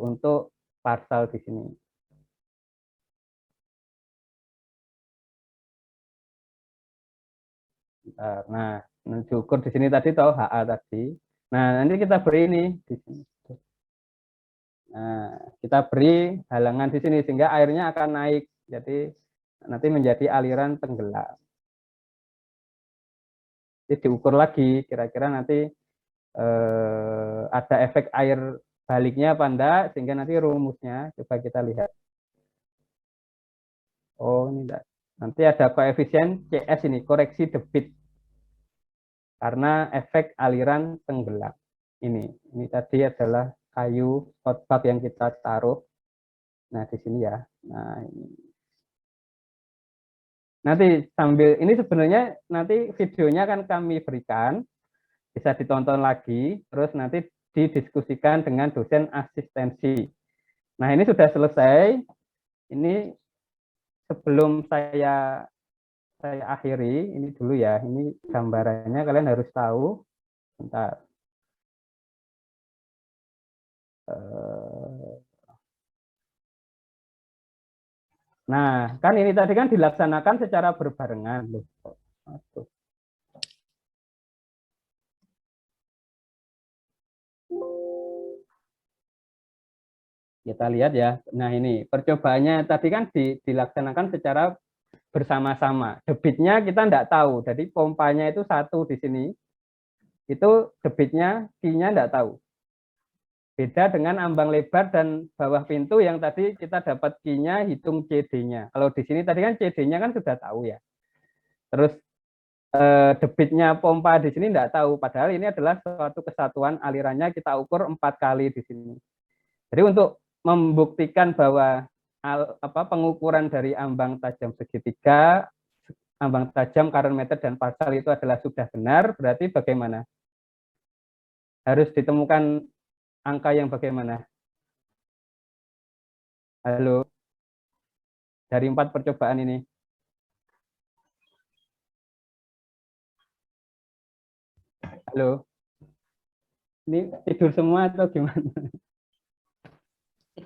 untuk parsal di sini. Nah, diukur di sini tadi tahu HA tadi. Nah, nanti kita beri ini di sini. Nah, kita beri halangan di sini sehingga airnya akan naik. Jadi nanti menjadi aliran tenggelam. Jadi diukur lagi kira-kira nanti ada efek air baliknya apa enggak sehingga nanti rumusnya coba kita lihat. Oh, ini enggak. Nanti ada koefisien CS ini, koreksi debit. Karena efek aliran tenggelam. Ini tadi adalah kayu Scott valve yang kita taruh. Nah, di sini ya. Nah, ini. Nanti sambil ini sebenarnya nanti videonya akan kami berikan, bisa ditonton lagi, terus nanti didiskusikan dengan dosen asistensi. Nah, ini sudah selesai. Ini sebelum saya akhiri, ini dulu ya, ini gambarannya kalian harus tahu. Bentar. Nah, kan ini tadi kan dilaksanakan secara berbarengan. Loh. Kita lihat ya. Nah, ini percobaannya tadi kan dilaksanakan secara bersama-sama. Debitnya kita enggak tahu. Jadi pompanya itu 1 di sini. Itu debitnya, Q-nya enggak tahu. Beda dengan ambang lebar dan bawah pintu yang tadi kita dapat Q-nya, hitung CD-nya. Kalau di sini tadi kan CD-nya kan sudah tahu ya. Terus debitnya pompa di sini tidak tahu, padahal ini adalah suatu kesatuan alirannya kita ukur 4 kali di sini. Jadi untuk membuktikan bahwa pengukuran dari ambang tajam segitiga, ambang tajam, current meter, dan parsal itu adalah sudah benar, berarti bagaimana? Harus ditemukan angka yang bagaimana? Halo? Dari 4 percobaan ini. Halo? Ini tidur semua atau gimana?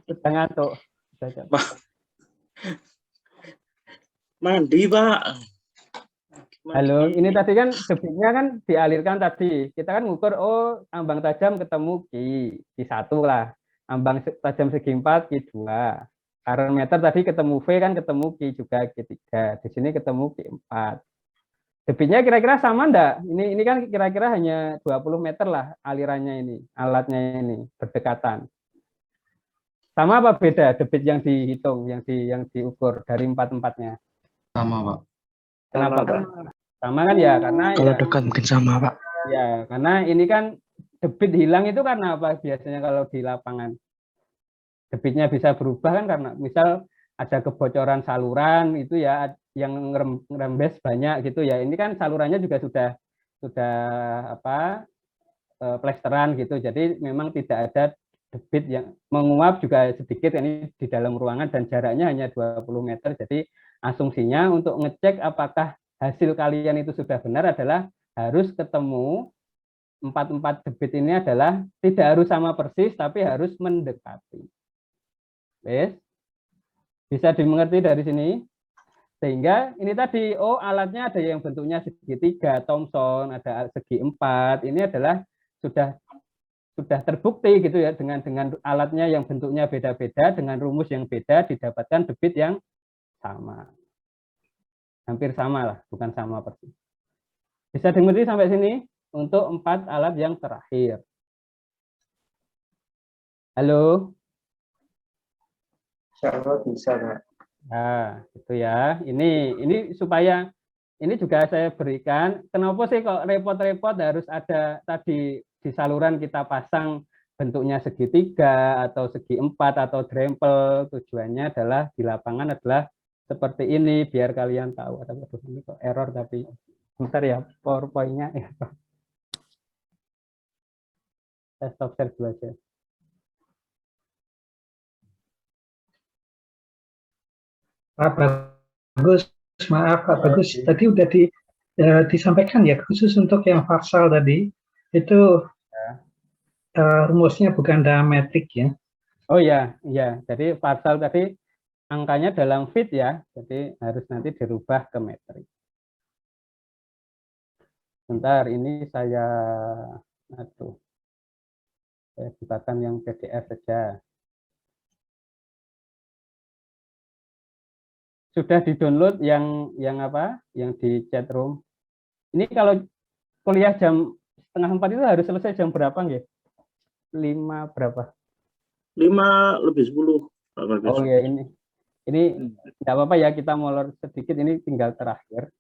Sudah ngantuk. Mandi, Pak. Halo, ini tadi kan debitnya kan dialirkan tadi. Kita kan ngukur, oh ambang tajam ketemu Q1 lah. Ambang tajam segi 4 Q2. Current meter tadi ketemu V kan ketemu Q juga Q3. Di sini ketemu Q4. Debitnya kira-kira sama enggak? Ini kan kira-kira hanya 20 meter lah alirannya ini, alatnya ini berdekatan. Sama apa beda debit yang dihitung, yang diukur dari 4-4-nya? Sama, Pak. Kenapa, Pak? Sama kan ya, karena Kalau ya, dekat mungkin sama, Pak. ya, karena ini kan debit hilang itu karena apa biasanya kalau di lapangan? Debitnya bisa berubah kan karena misal ada kebocoran saluran itu ya yang ngerembes banyak gitu ya. Ini kan salurannya juga sudah plesteran gitu. Jadi memang tidak ada debit yang menguap juga sedikit, ini di dalam ruangan dan jaraknya hanya 20 meter. Jadi asumsinya untuk ngecek apakah hasil kalian itu sudah benar adalah harus ketemu 4 debit ini adalah tidak harus sama persis tapi harus mendekati. Bisa dimengerti dari sini? Sehingga ini tadi, oh alatnya ada yang bentuknya segitiga, Thomson, ada segi 4, ini adalah sudah terbukti gitu ya, dengan alatnya yang bentuknya beda-beda, dengan rumus yang beda, didapatkan debit yang sama. Hampir sama lah, bukan sama persis. Bisa dimengerti sampai sini untuk 4 alat yang terakhir. Halo? Bisa, Pak. Nah, itu ya. Ini supaya ini juga saya berikan. Kenapa sih kok repot-repot harus ada tadi di saluran kita pasang bentuknya segitiga atau segi 4 atau drempel? Tujuannya adalah di lapangan adalah seperti ini biar kalian tahu. Ada ini kok error tapi bentar ya PowerPoint-nya ya. Saya stop share dulu aja. Pak Bagus, maaf Pak Bagus, tadi udah disampaikan ya, khusus untuk yang parsal tadi, itu rumusnya bukan diametrik ya. Oh ya, jadi parsal tadi angkanya dalam feet ya, jadi harus nanti dirubah ke metrik. Bentar, ini saya bukakan yang PDF saja. Sudah di-download yang apa? Yang di chat room. Ini kalau kuliah jam 3:30 itu harus selesai jam berapa nggih? 5 berapa? 5:50. Oh ya, ini enggak apa-apa ya, kita molor sedikit, ini tinggal terakhir.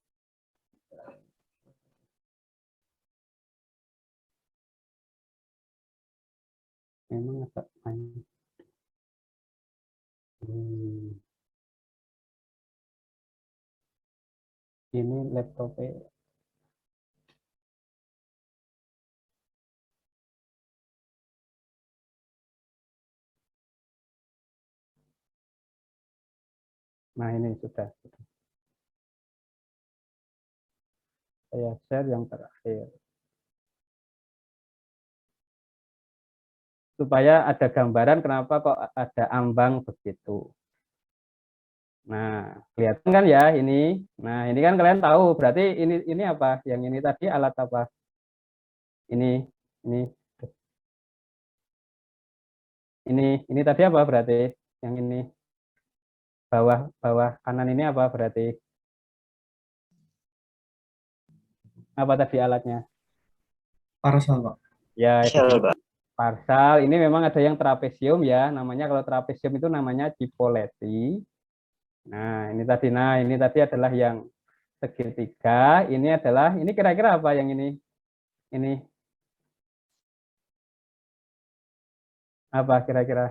Memang agak panjang. Ini laptopnya. Nah, ini sudah. Saya share yang terakhir. Supaya ada gambaran kenapa kok ada ambang begitu. Nah, kelihatan kan ya ini. Nah, ini kan kalian tahu, berarti ini apa? Yang ini tadi alat apa? Ini tadi apa berarti? Yang ini bawah kanan ini apa berarti? Apa tadi alatnya? Parsal, Pak. Ya, parsal. Ini memang ada yang trapesium ya. Namanya kalau trapesium itu namanya Cipoletti. Nah, ini tadi adalah yang segitiga. Ini adalah, ini kira-kira apa yang ini? Ini apa kira-kira?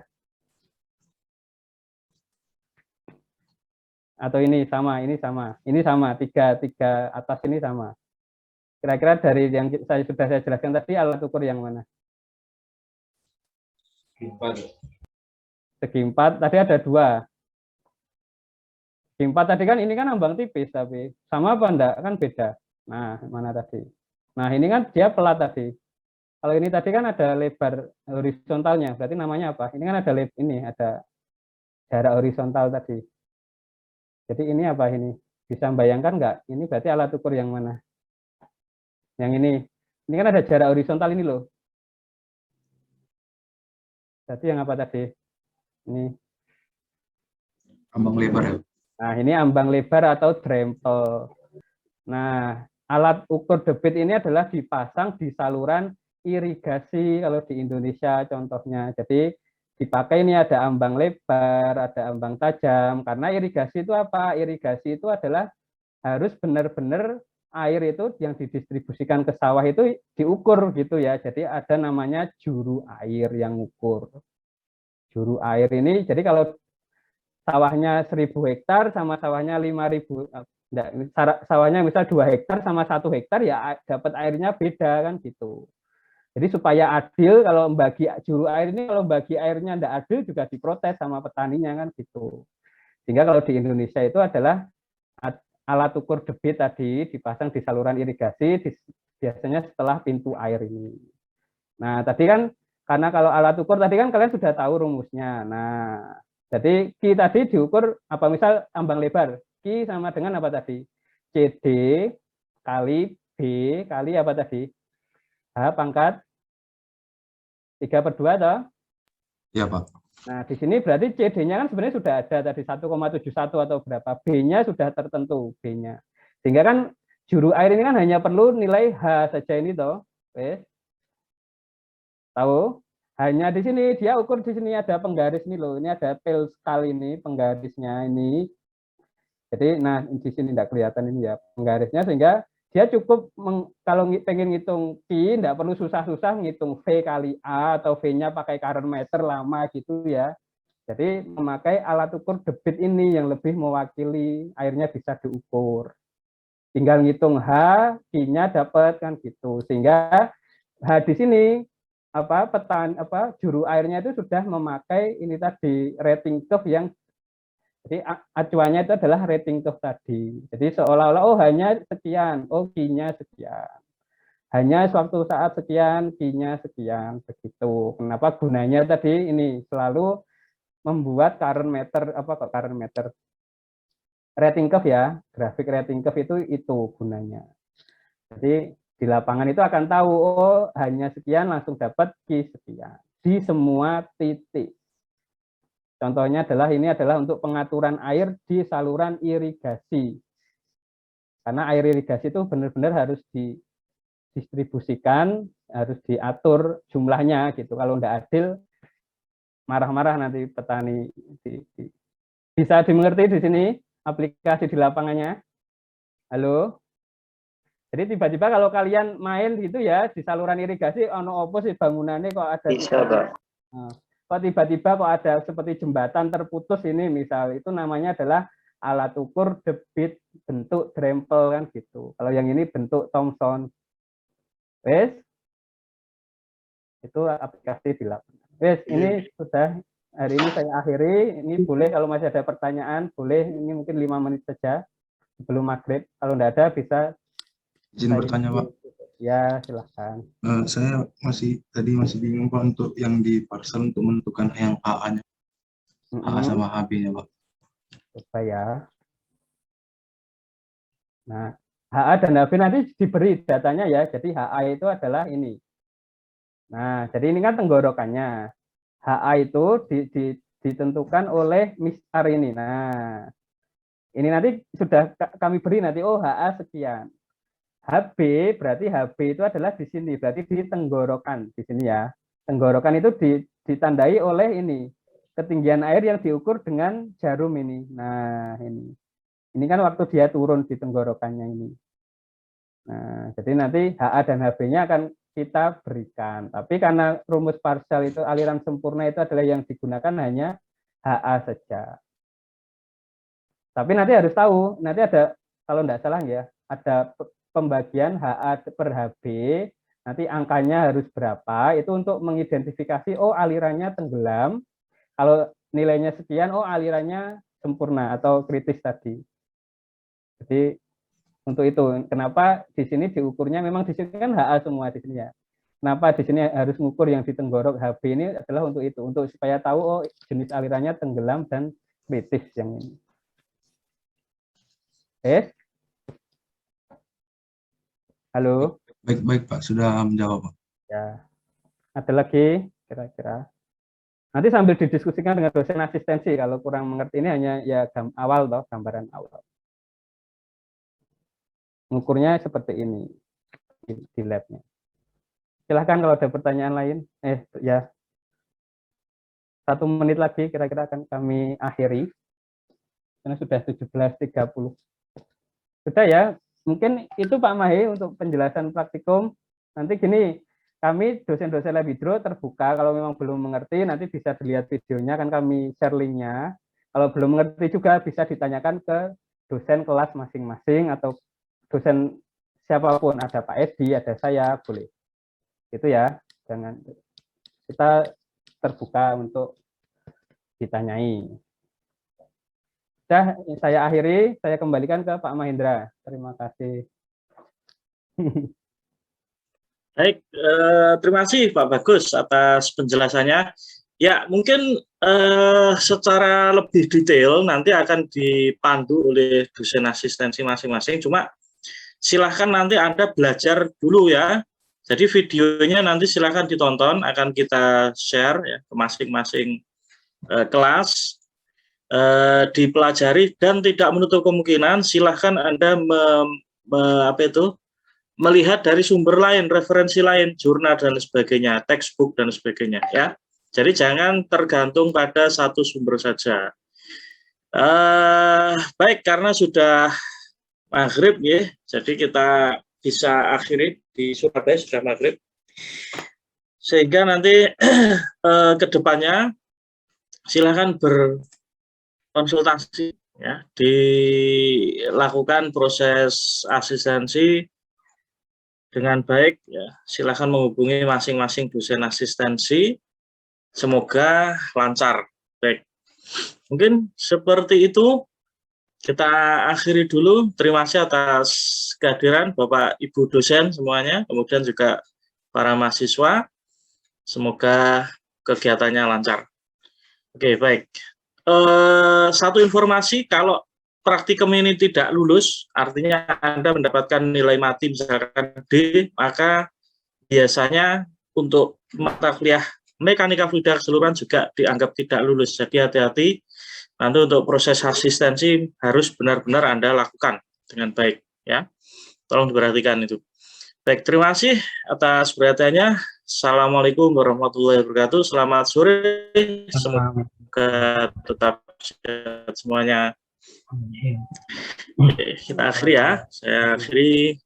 Atau ini sama, ini sama, tiga atas ini sama. Kira-kira dari yang sudah saya jelaskan tadi, alat ukur yang mana? Segi 4, tadi ada 2. Segi 4 tadi kan, ini kan ambang tipis, tapi sama apa enggak? Kan beda. Nah, mana tadi? Nah, ini kan dia pelat tadi. Kalau ini tadi kan ada lebar horizontalnya, berarti namanya apa? Ini kan ada ada jarak horizontal tadi. Jadi ini apa ini? Bisa membayangkan nggak? Ini berarti alat ukur yang mana? Yang ini. Ini kan ada jarak horizontal ini loh. Berarti yang apa tadi? Ini. Ambang lebar ya? Nah, ini ambang lebar atau drempel. Nah, alat ukur debit ini adalah dipasang di saluran irigasi kalau di Indonesia contohnya. Jadi dipakai ini ada ambang lebar, ada ambang tajam. Karena irigasi itu apa? Irigasi itu adalah harus benar-benar air itu yang didistribusikan ke sawah itu diukur gitu ya. Jadi ada namanya juru air yang ukur. Juru air ini, jadi kalau sawahnya 1000 hektar sama sawahnya 5000, sawahnya misal 2 hektar sama 1 hektar ya dapat airnya beda kan gitu. Jadi supaya adil kalau membagi juru air ini, kalau bagi airnya tidak adil juga diprotes sama petaninya kan gitu. Sehingga kalau di Indonesia itu adalah alat ukur debit tadi dipasang di saluran irigasi biasanya setelah pintu air ini. Nah tadi kan karena kalau alat ukur tadi kan kalian sudah tahu rumusnya. Nah jadi Q tadi diukur apa, misal ambang lebar. Q sama dengan apa tadi? CD kali B kali apa tadi? H pangkat 3/2 toh? Iya, Pak. Nah, di sini berarti CD-nya kan sebenarnya sudah ada tadi 1,71 atau berapa. B-nya sudah tertentu, B-nya. Sehingga kan juru air ini kan hanya perlu nilai H saja ini toh. Tahu? Hanya di sini dia ukur, di sini ada penggaris nih loh. Ini ada pel sekali ini penggarisnya ini. Jadi nah di sini tidak kelihatan ini ya penggarisnya, sehingga dia cukup kalau pengen ngitung Q, tidak perlu susah-susah ngitung V kali A atau V-nya pakai current meter lama gitu ya. Jadi memakai alat ukur debit ini yang lebih mewakili airnya bisa diukur. Tinggal ngitung H, Q-nya dapat kan gitu. Sehingga H di sini juru airnya itu sudah memakai ini tadi rating curve yang, jadi acuannya itu adalah rating curve tadi. Jadi seolah-olah hanya sekian, Q-nya sekian. Hanya suatu saat sekian, Q-nya sekian, begitu. Kenapa gunanya tadi ini selalu membuat current meter current meter rating curve ya, grafik rating curve itu gunanya. Jadi di lapangan itu akan tahu hanya sekian langsung dapat Q sekian di semua titik. Contohnya adalah ini adalah untuk pengaturan air di saluran irigasi. Karena air irigasi itu benar-benar harus didistribusikan, harus diatur jumlahnya gitu. Kalau tidak adil, marah-marah nanti petani. Bisa dimengerti di sini aplikasi di lapangannya? Halo? Jadi tiba-tiba kalau kalian main gitu ya di saluran irigasi, ono opo sih bangunannya kok ada. Bisa, Pak. Nah, kok tiba-tiba kok ada seperti jembatan terputus ini misal, itu namanya adalah alat ukur debit bentuk drempel kan gitu. Kalau yang ini bentuk Thomson. Wes, itu aplikasi di lapangan. Wes, ini sudah hari ini saya akhiri. Ini boleh kalau masih ada pertanyaan, boleh, ini mungkin 5 menit saja sebelum maghrib. Kalau tidak ada bisa. Izin bertanya, Pak. Ya, silahkan. Saya masih bingung, Pak, untuk yang di parcel untuk menentukan yang HA-nya. HA sama HB-nya, Pak. Coba ya. Nah, HA dan HB nanti diberi datanya ya. Jadi HA itu adalah ini. Nah, jadi ini kan tenggorokannya. HA itu ditentukan oleh mistar ini. Nah, ini nanti sudah kami beri nanti, HA sekian. HB berarti HB itu adalah di sini, berarti di tenggorokan di sini ya. Tenggorokan itu ditandai oleh ini ketinggian air yang diukur dengan jarum ini. Nah ini Ini kan waktu dia turun di tenggorokannya ini. Nah, jadi nanti HA dan HB-nya akan kita berikan. Tapi karena rumus parsial itu aliran sempurna itu adalah yang digunakan hanya HA saja. Tapi nanti harus tahu, nanti ada, kalau tidak salah ya, ada pembagian HA per HB, nanti angkanya harus berapa, itu untuk mengidentifikasi, oh alirannya tenggelam, kalau nilainya sekian, oh alirannya sempurna atau kritis tadi. Jadi untuk itu, kenapa di sini diukurnya memang di sini kan HA semua di sini ya. Kenapa di sini harus mengukur yang di tenggorok HB ini adalah untuk itu, untuk supaya tahu oh jenis alirannya tenggelam dan kritis yang ini. Halo. Baik Pak, sudah menjawab Pak. Ya. Ada lagi kira-kira. Nanti sambil didiskusikan dengan dosen asistensi kalau kurang mengerti ini hanya ya awal toh, gambaran awal. Mengukurnya seperti ini di labnya. Silahkan kalau ada pertanyaan lain. Ya. 1 menit lagi kira-kira akan kami akhiri. Karena sudah 17.30. Sudah ya. Mungkin itu Pak Mahe untuk penjelasan praktikum. Nanti gini, kami dosen-dosen lab hidro terbuka. Kalau memang belum mengerti, nanti bisa dilihat videonya. Kan kami share linknya. Kalau belum mengerti juga bisa ditanyakan ke dosen kelas masing-masing atau dosen siapapun, ada Pak Edi, ada saya, boleh. Itu ya, jangan, kita terbuka untuk ditanyai. Sudah, saya akhiri, saya kembalikan ke Pak Mahendra. Terima kasih. Baik, terima kasih Pak Bagus atas penjelasannya. Ya, mungkin secara lebih detail nanti akan dipandu oleh dosen asistensi masing-masing. Cuma silahkan nanti Anda belajar dulu ya. Jadi videonya nanti silahkan ditonton, akan kita share ya ke masing-masing kelas, dipelajari dan tidak menutup kemungkinan silahkan Anda melihat dari sumber lain, referensi lain, jurnal dan sebagainya, textbook dan sebagainya ya. Jadi jangan tergantung pada satu sumber saja. Baik, karena sudah maghrib ya, jadi kita bisa akhiri di Surabaya sudah maghrib, sehingga nanti ke depannya silakan berkonsultasi ya, dilakukan proses asistensi dengan baik ya. Silakan menghubungi masing-masing dosen asistensi, semoga lancar. Baik, mungkin seperti itu. Kita akhiri dulu. Terima kasih atas kehadiran Bapak Ibu dosen semuanya, kemudian juga para mahasiswa. Semoga kegiatannya lancar. Oke, baik. Satu informasi, kalau praktikum ini tidak lulus, artinya Anda mendapatkan nilai mati misalkan D, maka biasanya untuk mata kuliah mekanika fluida keseluruhan juga dianggap tidak lulus. Jadi hati-hati. Nanti untuk proses asistensi harus benar-benar Anda lakukan dengan baik ya. Tolong diperhatikan itu. Baik, terima kasih atas perhatiannya. Assalamualaikum warahmatullahi wabarakatuh. Selamat sore. Semoga tetap sehat semuanya. Oke, kita akhiri ya. Saya akhiri.